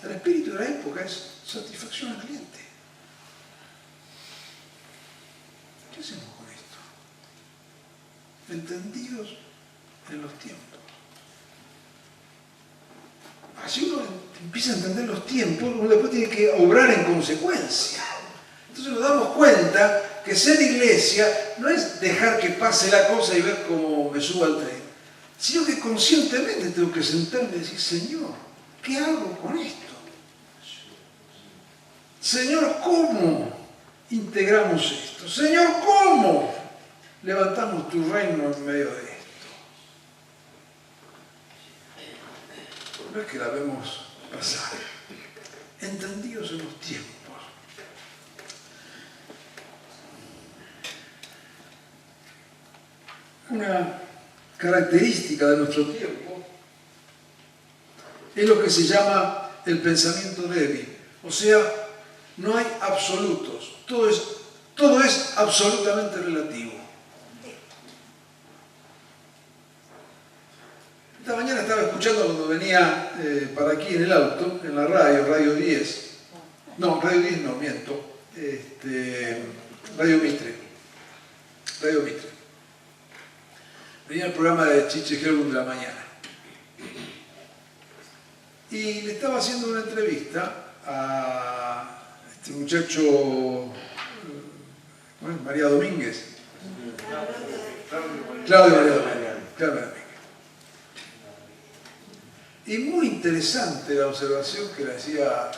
El espíritu de la época es satisfacción al cliente. ¿Qué hacemos con esto? Entendidos en los tiempos. Si uno empieza a entender los tiempos, uno después tiene que obrar en consecuencia. Entonces nos damos cuenta que ser iglesia no es dejar que pase la cosa y ver cómo me subo al tren, sino que conscientemente tengo que sentarme y decir, Señor, ¿qué hago con esto? Señor, ¿cómo integramos esto? Señor, ¿cómo levantamos tu reino en medio de esto? No es que la vemos pasar, entendidos en los tiempos. Una característica de nuestro tiempo es lo que se llama el pensamiento débil. O sea, no hay absolutos, todo es absolutamente relativo. Esta mañana estaba escuchando cuando venía para aquí en el auto, en la Radio 10. No, Radio 10 no, miento. Radio Mitre. Venía el programa de Chiche Helbund de la mañana. Y le estaba haciendo una entrevista a este muchacho, María Domínguez. Claudio María Domínguez. Y muy interesante la observación que le hacía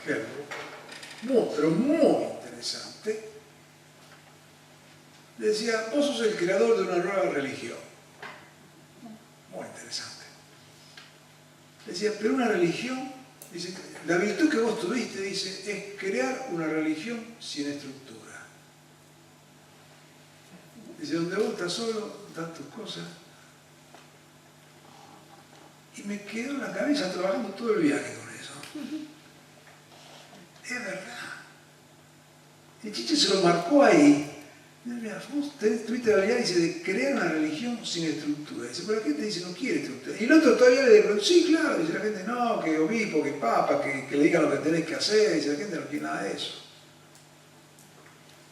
Helbund, pero muy interesante. Le decía, vos sos el creador de una nueva religión. Muy interesante. Le decía, pero una religión, dice, la virtud que vos tuviste, dice, es crear una religión sin estructura. Dice, donde vos estás solo, das tus cosas. Y me quedó en la cabeza trabajando todo el viaje con eso. Es verdad. Y Chiche se lo marcó ahí. Mira, vos tuviste la habilidad, dice, de crear una religión sin estructura. Dice, pero la gente dice, no quiere estructura. Y el otro todavía le dice, sí, claro. Dice la gente, no, que obispo, que papa, que le digan lo que tenés que hacer. Dice, la gente no quiere nada de eso.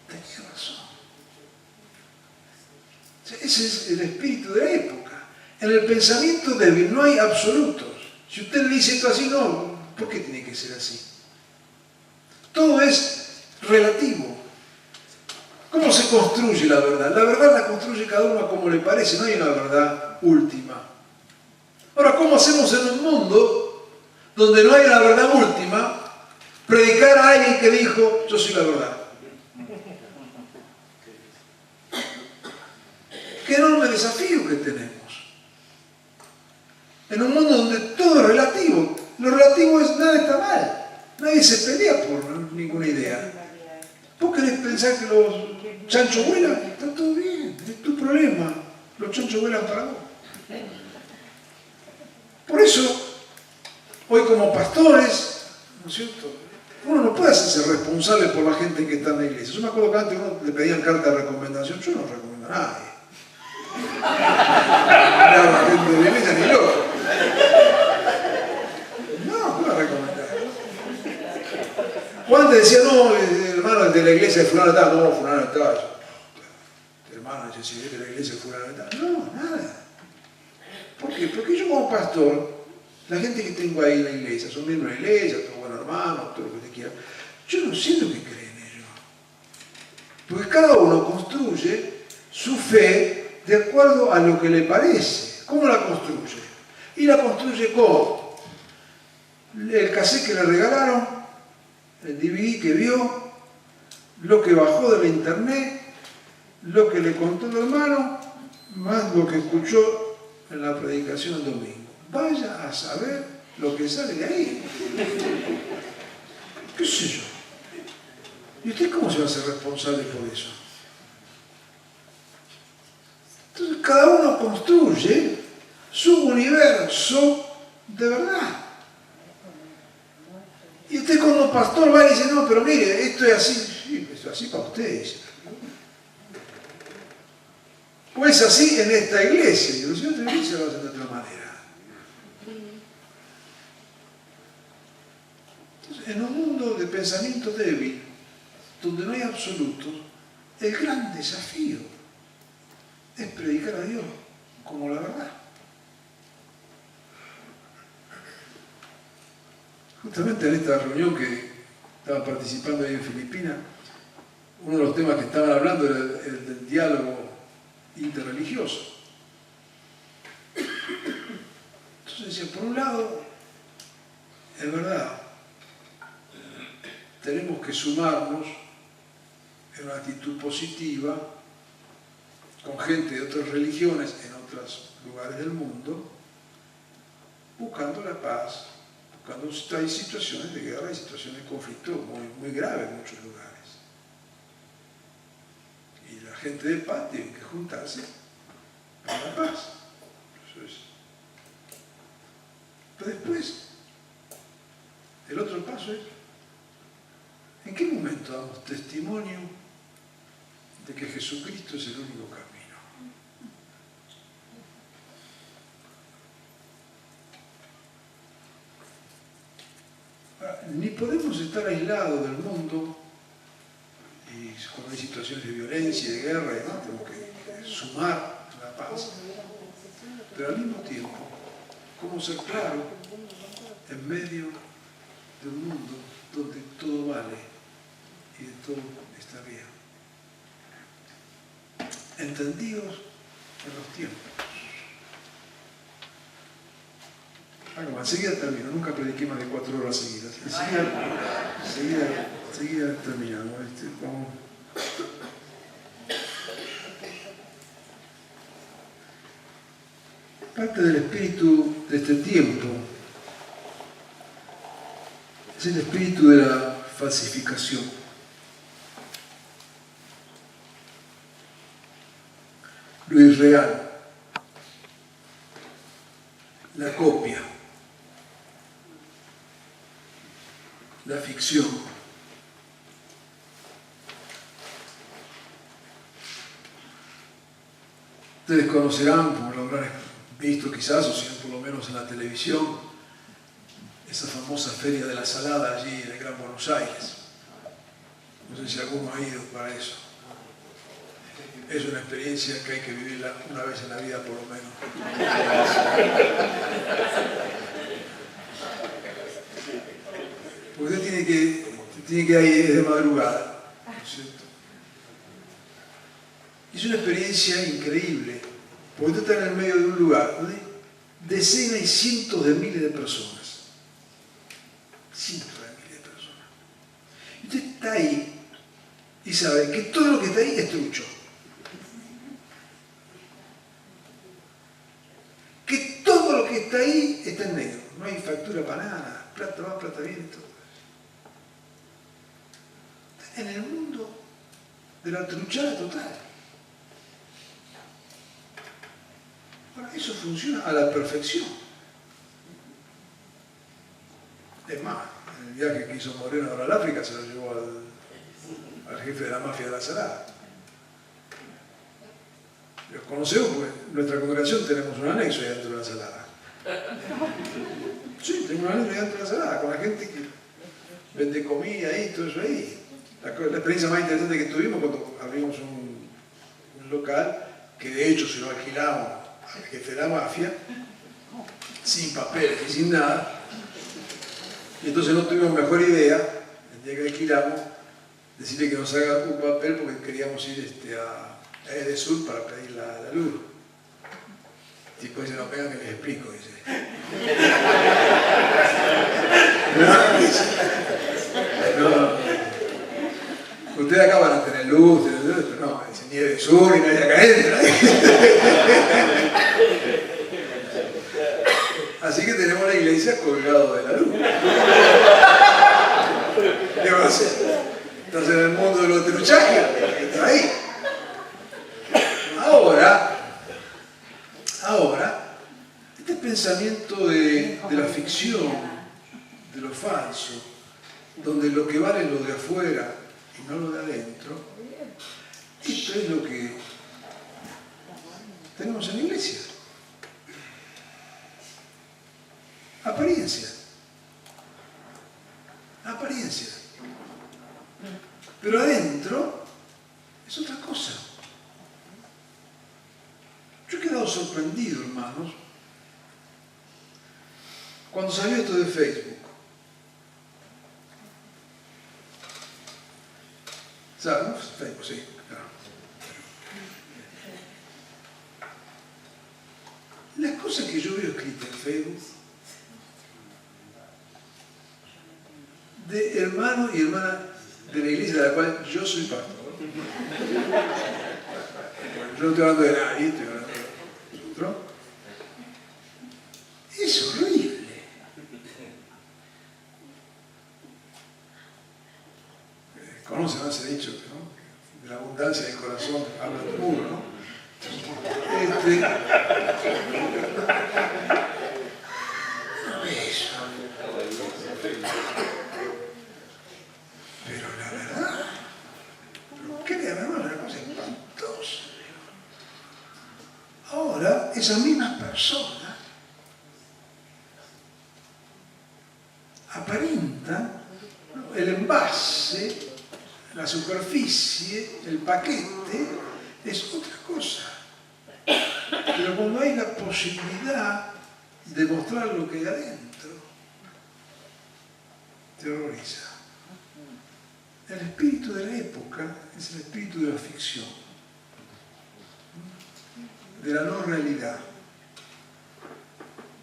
Tenía razón. O sea, ese es el espíritu de la época. En el pensamiento débil no hay absolutos. Si usted le dice esto así, no, ¿por qué tiene que ser así? Todo es relativo. ¿Cómo se construye la verdad? La verdad la construye cada uno como le parece, no hay una verdad última. Ahora, ¿cómo hacemos en un mundo donde no hay la verdad última predicar a alguien que dijo, yo soy la verdad? Qué enorme desafío que tenemos. En un mundo donde todo es relativo. Lo relativo es, nada está mal. Nadie se pelea por ninguna idea. ¿Vos querés pensar que los chanchos vuelan? Está todo bien, es tu problema. Los chanchos vuelan para vos. Por eso, hoy como pastores, ¿no es cierto?, uno no puede hacerse responsable por la gente que está en la iglesia. Yo me acuerdo que antes uno le pedían carta de recomendación, yo no recomiendo a nadie. No, la gente de la iglesia ni loco. No, ¿qué va a recomendar? Juan te decía, no, hermano, de la iglesia de fulano de tal, no, fulano de tal. Hermano, dice, si es de la iglesia de fulano de tal. No, nada. ¿Por qué? Porque yo como pastor, la gente que tengo ahí en la iglesia, son miembros de la iglesia, todos buenos hermanos, todo lo que te quiera. Yo no sé lo que creen ellos. Porque cada uno construye su fe de acuerdo a lo que le parece. ¿Cómo la construye? Y la construye con el cassette que le regalaron, el DVD que vio, lo que bajó de la internet, lo que le contó el hermano, más lo que escuchó en la predicación el domingo. Vaya a saber lo que sale de ahí. ¿Qué sé yo? ¿Y usted cómo se va a hacer responsable por eso? Entonces cada uno construye su universo de verdad. Y usted como pastor va y dice, no, pero mire, esto es así. Sí, esto es así para ustedes. O es así en esta iglesia. Y los otros iglesia lo hacen de otra manera. Entonces, en un mundo de pensamiento débil, donde no hay absolutos, el gran desafío es predicar a Dios como la verdad. Justamente en esta reunión que estaba participando ahí en Filipinas, uno de los temas que estaban hablando era el del diálogo interreligioso. Entonces decía, por un lado, es verdad, tenemos que sumarnos en una actitud positiva con gente de otras religiones en otros lugares del mundo, buscando la paz, buscando, hay situaciones de guerra, hay situaciones de conflicto muy graves en muchos lugares. Y la gente de paz tiene que juntarse para la paz. Eso es. Pero después, el otro paso es, ¿en qué momento damos testimonio de que Jesucristo es el único camino? Ni podemos estar aislados del mundo y cuando hay situaciones de violencia y de guerra, ¿no? Tenemos que sumar la paz. Pero al mismo tiempo, ¿cómo ser claro en medio de un mundo donde todo vale y de todo está bien? Entendidos en los tiempos. Enseguida termino, nunca prediqué más de 4 horas seguidas. Enseguida terminamos. Parte del espíritu de este tiempo es el espíritu de la falsificación. Lo irreal, la copia, la ficción. Ustedes conocerán, como lo habrán visto quizás, o si no por lo menos en la televisión, esa famosa Feria de la Salada allí en el Gran Buenos Aires. No sé si alguno ha ido para eso. Es una experiencia que hay que vivirla una vez en la vida por lo menos. Porque usted tiene que ir de madrugada, ¿no es cierto? Es una experiencia increíble, porque usted está en el medio de un lugar donde hay decenas y cientos de miles de personas. Cientos de miles de personas. Y usted está ahí y sabe que todo lo que está ahí es trucho. Que todo lo que está ahí está en negro. No hay factura para nada. Plata va, plata viene, todo. Está en el mundo de la truchada total. Ahora, eso funciona a la perfección. Es más, el viaje que hizo Moreno ahora al África se lo llevó al jefe de la mafia de la Salada. Los conocemos porque en nuestra congregación tenemos un anexo ahí dentro de la Salada. Sí, tenemos un anexo ahí dentro de la Salada, con la gente que vende comida ahí, todo eso ahí. La experiencia más interesante que tuvimos cuando abrimos un local, que de hecho se lo alquilamos al jefe de la mafia, sin papeles y sin nada. Y entonces no tuvimos mejor idea, el día que alquilamos, decirle que nos haga un papel porque queríamos ir a Edesur para pedir la luz. El tipo dice, no, vengan que les explico, dice. No. Ustedes acá van a tener luz, pero no, dice, ni Edesur ni nadie acá entra. Así que tenemos la iglesia colgado de la luz. ¿Qué va a hacer? Entonces en el mundo de los truchajes, está ahí. Ahora, este pensamiento de la ficción, de lo falso, donde lo que vale es lo de afuera y no lo de adentro, esto es lo que tenemos en la iglesia. Apariencia. Apariencia. Pero adentro es otra cosa. Yo he quedado sorprendido, hermanos, cuando salió esto de Facebook. ¿Sabes? Facebook, sí, claro. Las cosas que yo veo escritas en Facebook de hermanos y hermanas de la iglesia de la cual yo soy pastor. Yo no estoy hablando de nadie, estoy hablando de otro. Es horrible. Conocen ese dicho, ¿no? De la abundancia del corazón habla el muro, ¿no? Eso. Pero la verdad, créanme, es una cosa espantosa. Ahora, esas mismas personas aparentan, ¿no?, el envase, la superficie, el paquete, es otra cosa. Pero cuando hay la posibilidad de mostrar lo que hay adentro, te horroriza. El espíritu de la época es el espíritu de la ficción, de la no realidad,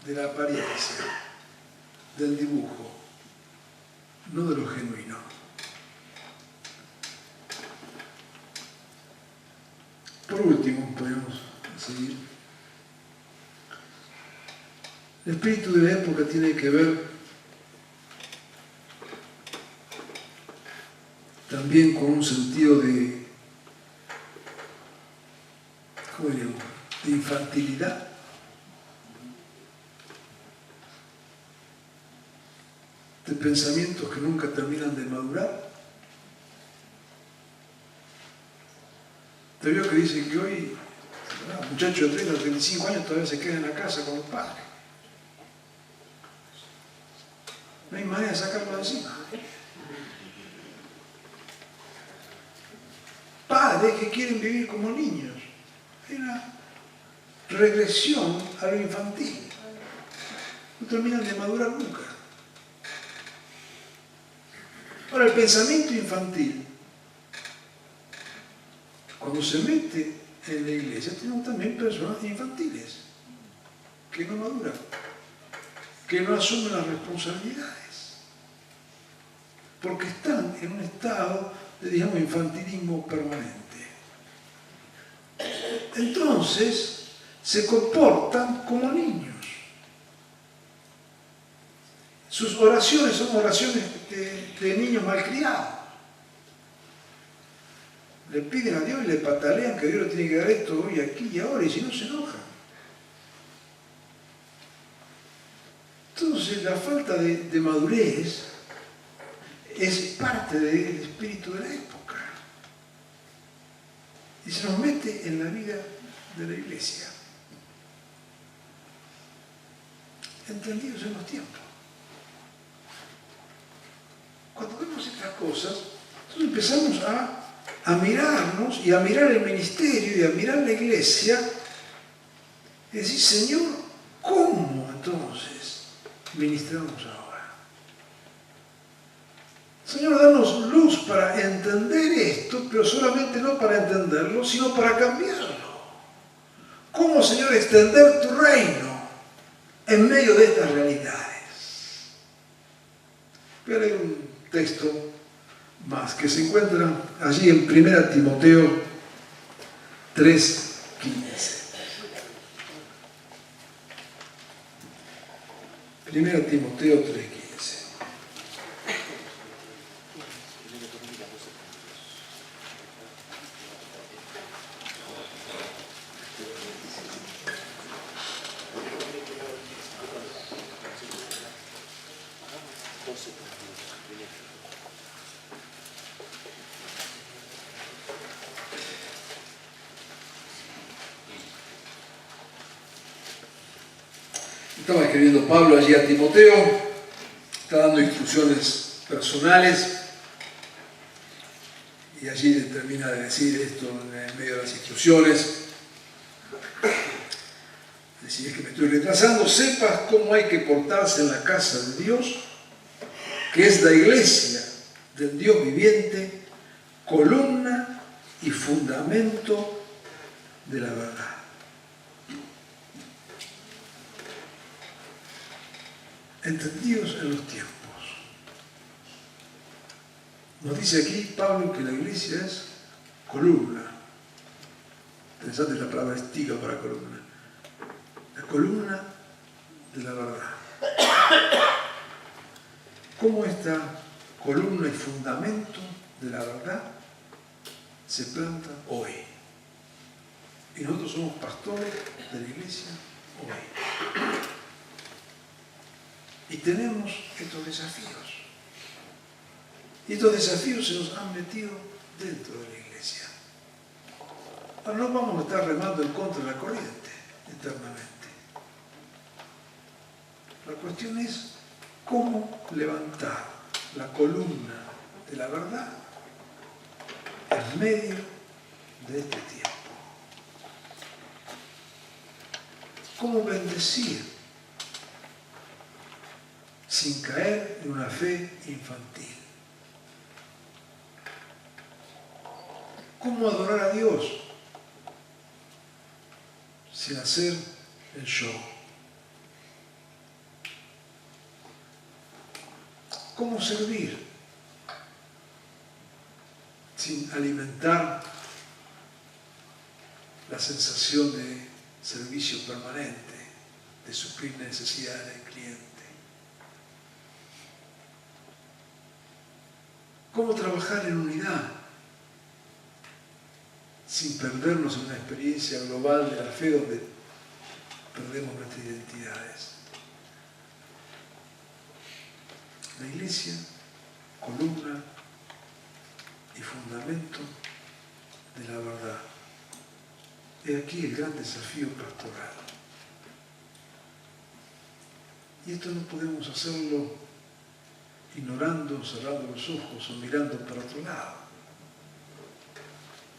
de la apariencia, del dibujo, no de lo genuino. Por último, podemos seguir. El espíritu de la época tiene que ver también con un sentido de, ¿cómo digo?, de infantilidad. De pensamientos que nunca terminan de madurar. Te veo que dicen que hoy muchachos de 30 o 35 años todavía se quedan en la casa con los padres. No hay manera de sacarlo de encima. Padres que quieren vivir como niños. Hay una regresión a lo infantil. No terminan de madurar nunca. Ahora, el pensamiento infantil, cuando se mete en la iglesia, tenemos también personas infantiles que no maduran, que no asumen las responsabilidades, porque están en un estado de, digamos, infantilismo permanente. Entonces, se comportan como niños. Sus oraciones son oraciones de niños malcriados. Le piden a Dios y le patalean que Dios le tiene que dar esto hoy, aquí y ahora, y si no se enojan. Entonces, la falta de madurez es parte del espíritu de la época. Y se nos mete en la vida de la iglesia. Entendidos en los tiempos. Cuando vemos estas cosas, entonces empezamos a mirarnos y a mirar el ministerio y a mirar la iglesia y decir, Señor, ¿cómo entonces ministramos ahora? Señor, danos luz para entender esto, pero solamente no para entenderlo, sino para cambiarlo. ¿Cómo, Señor, extender tu reino en medio de estas realidades? Voy a leer un texto más que se encuentra allí en 1 Timoteo 3:15. 1 Timoteo 3:15. Estaba escribiendo Pablo allí a Timoteo, está dando instrucciones personales y allí termina de decir esto en medio de las instrucciones. Si es que me estoy retrasando, sepas cómo hay que portarse en la casa de Dios, que es la iglesia del Dios viviente, columna y fundamento de la verdad. Entendidos en los tiempos. Nos dice aquí Pablo que la iglesia es columna. Interesante la palabra estilo para columna. La columna de la verdad. ¿Cómo esta columna y fundamento de la verdad se planta hoy? Y nosotros somos pastores de la iglesia hoy. Y tenemos estos desafíos. Y estos desafíos se nos han metido dentro de la iglesia. Ahora no vamos a estar remando en contra de la corriente eternamente. La cuestión es cómo levantar la columna de la verdad en medio de este tiempo. Cómo bendecir sin caer en una fe infantil. ¿Cómo adorar a Dios sin hacer el show? ¿Cómo servir sin alimentar la sensación de servicio permanente, de suplir necesidades del cliente? ¿Cómo trabajar en unidad sin perdernos en una experiencia global de la fe donde perdemos nuestras identidades? La iglesia, columna y fundamento de la verdad. He aquí el gran desafío pastoral. Y esto no podemos hacerlo ignorando, cerrando los ojos o mirando para otro lado.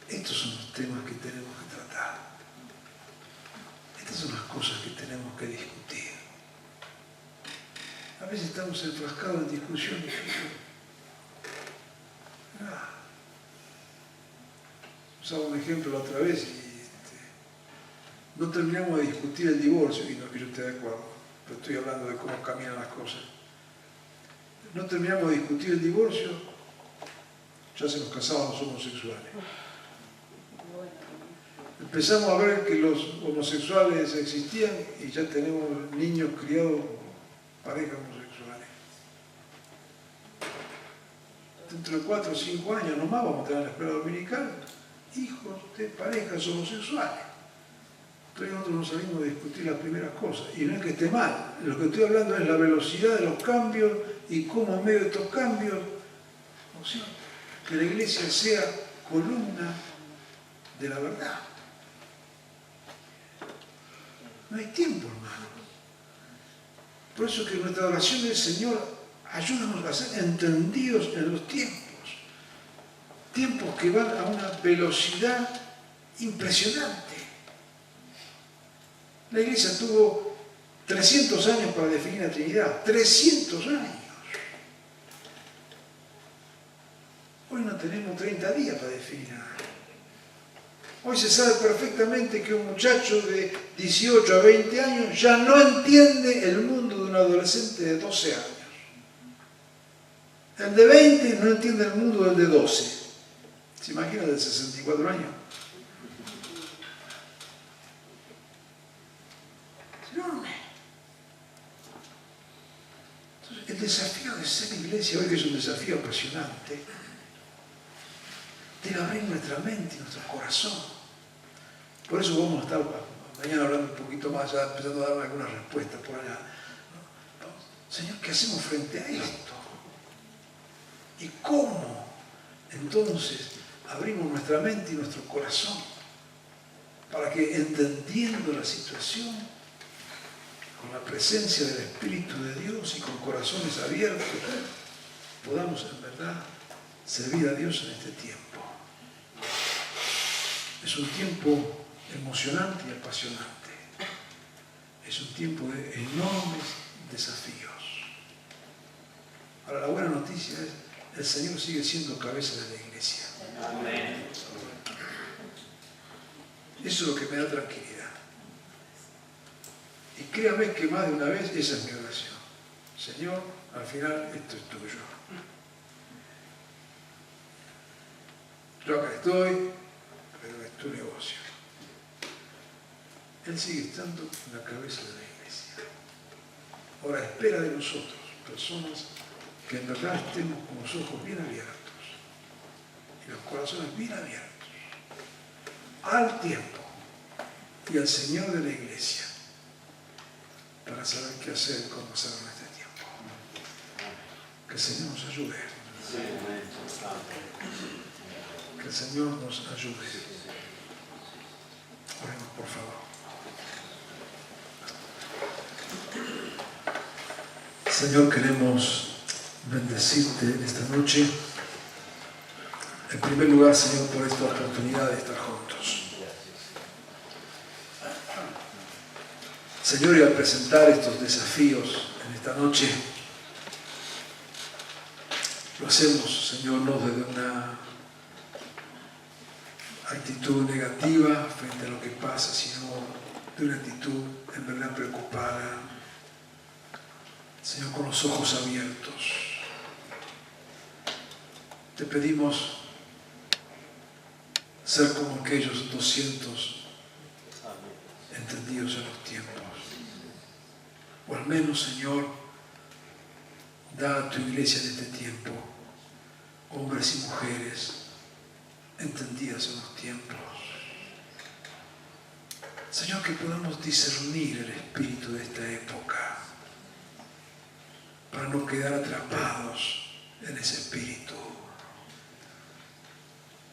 Estos son los temas que tenemos que tratar. Estas son las cosas que tenemos que discutir. A veces estamos enfrascados en discusiones. Usaba un ejemplo la otra vez y No terminamos de discutir el divorcio, y no que yo esté de acuerdo, pero estoy hablando de cómo caminan las cosas. No terminamos de discutir el divorcio, ya se nos casaban los homosexuales. Empezamos a ver que los homosexuales existían y ya tenemos niños criados con parejas homosexuales. Dentro de 4 o 5 años nomás vamos a tener en la escuela dominical hijos de parejas homosexuales. Entonces nosotros no salimos de discutir las primeras cosas. Y no es que esté mal, lo que estoy hablando es la velocidad de los cambios y cómo en medio de estos cambios, o sea, que la iglesia sea columna de la verdad. No hay tiempo, hermano. Por eso que nuestra oración es: Señor, ayúdanos a ser entendidos en los tiempos. Tiempos que van a una velocidad impresionante. La iglesia tuvo 300 años para definir la Trinidad. 300 años. Hoy no tenemos 30 días para definir nada. Hoy se sabe perfectamente que un muchacho de 18 a 20 años ya no entiende el mundo de un adolescente de 12 años. El de 20 no entiende el mundo del de 12. ¿Se imagina el de 64 años? Es enorme. Entonces, el desafío de ser iglesia hoy, que es un desafío apasionante, debe abrir nuestra mente y nuestro corazón. Por eso vamos a estar mañana hablando un poquito más, ya empezando a darme algunas respuestas por allá. Señor, ¿qué hacemos frente a esto? ¿Y cómo entonces abrimos nuestra mente y nuestro corazón para que, entendiendo la situación, con la presencia del Espíritu de Dios y con corazones abiertos, podamos en verdad servir a Dios en este tiempo? Es un tiempo emocionante y apasionante. Es un tiempo de enormes desafíos. Ahora, la buena noticia es: el Señor sigue siendo cabeza de la iglesia. Amén. Eso es lo que me da tranquilidad. Y créame que más de una vez esa es mi oración. Señor, al final esto es tuyo. Yo acá estoy, pero es tu negocio. Él sigue estando en la cabeza de la iglesia. Ahora, espera de nosotros, personas que en verdad estemos con los ojos bien abiertos y los corazones bien abiertos al tiempo y al Señor de la iglesia, para saber qué hacer y cómo hacerlo en este tiempo. Que el Señor nos ayude. Que el Señor nos ayude. Oremos, por favor. Señor, queremos bendecirte en esta noche. En primer lugar, Señor, por esta oportunidad de estar juntos. Señor, y al presentar estos desafíos en esta noche, lo hacemos, Señor, no desde una actitud negativa frente a lo que pasa, sino de una actitud en verdad preocupada, Señor, con los ojos abiertos. Te pedimos ser como aquellos 200 entendidos en los tiempos. O al menos, Señor, da a tu iglesia en este tiempo hombres y mujeres entendidas en los tiempos. Señor, que podamos discernir el espíritu de esta época para no quedar atrapados en ese espíritu.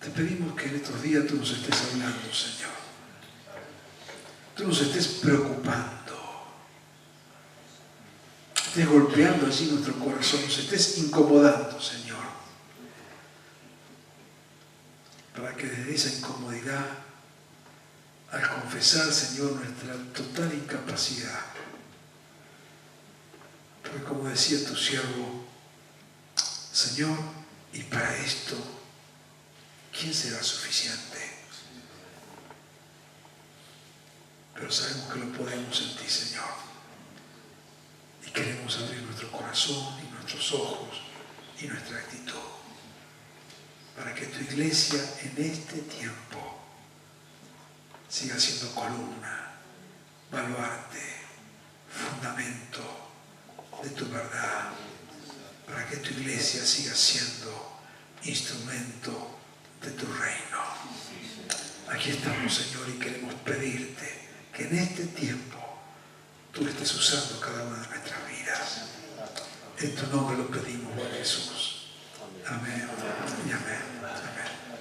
Te pedimos que en estos días tú nos estés hablando, Señor. Tú nos estés preocupando. Estés golpeando así nuestro corazón, nos estés incomodando, Señor. Para que desde esa incomodidad, al confesar, Señor, nuestra total incapacidad, porque como decía tu siervo, Señor, y para esto, ¿quién será suficiente? pero sabemos que lo podemos en ti, Señor. Y queremos abrir nuestro corazón y nuestros ojos y nuestra actitud para que tu iglesia en este tiempo siga siendo columna, baluarte, fundamento de tu verdad, para que tu iglesia siga siendo instrumento de tu reino. Aquí estamos, Señor, y queremos pedirte que en este tiempo tú estés usando cada una de nuestras vidas. En tu nombre lo pedimos, Jesús. Amén y amén. Amén.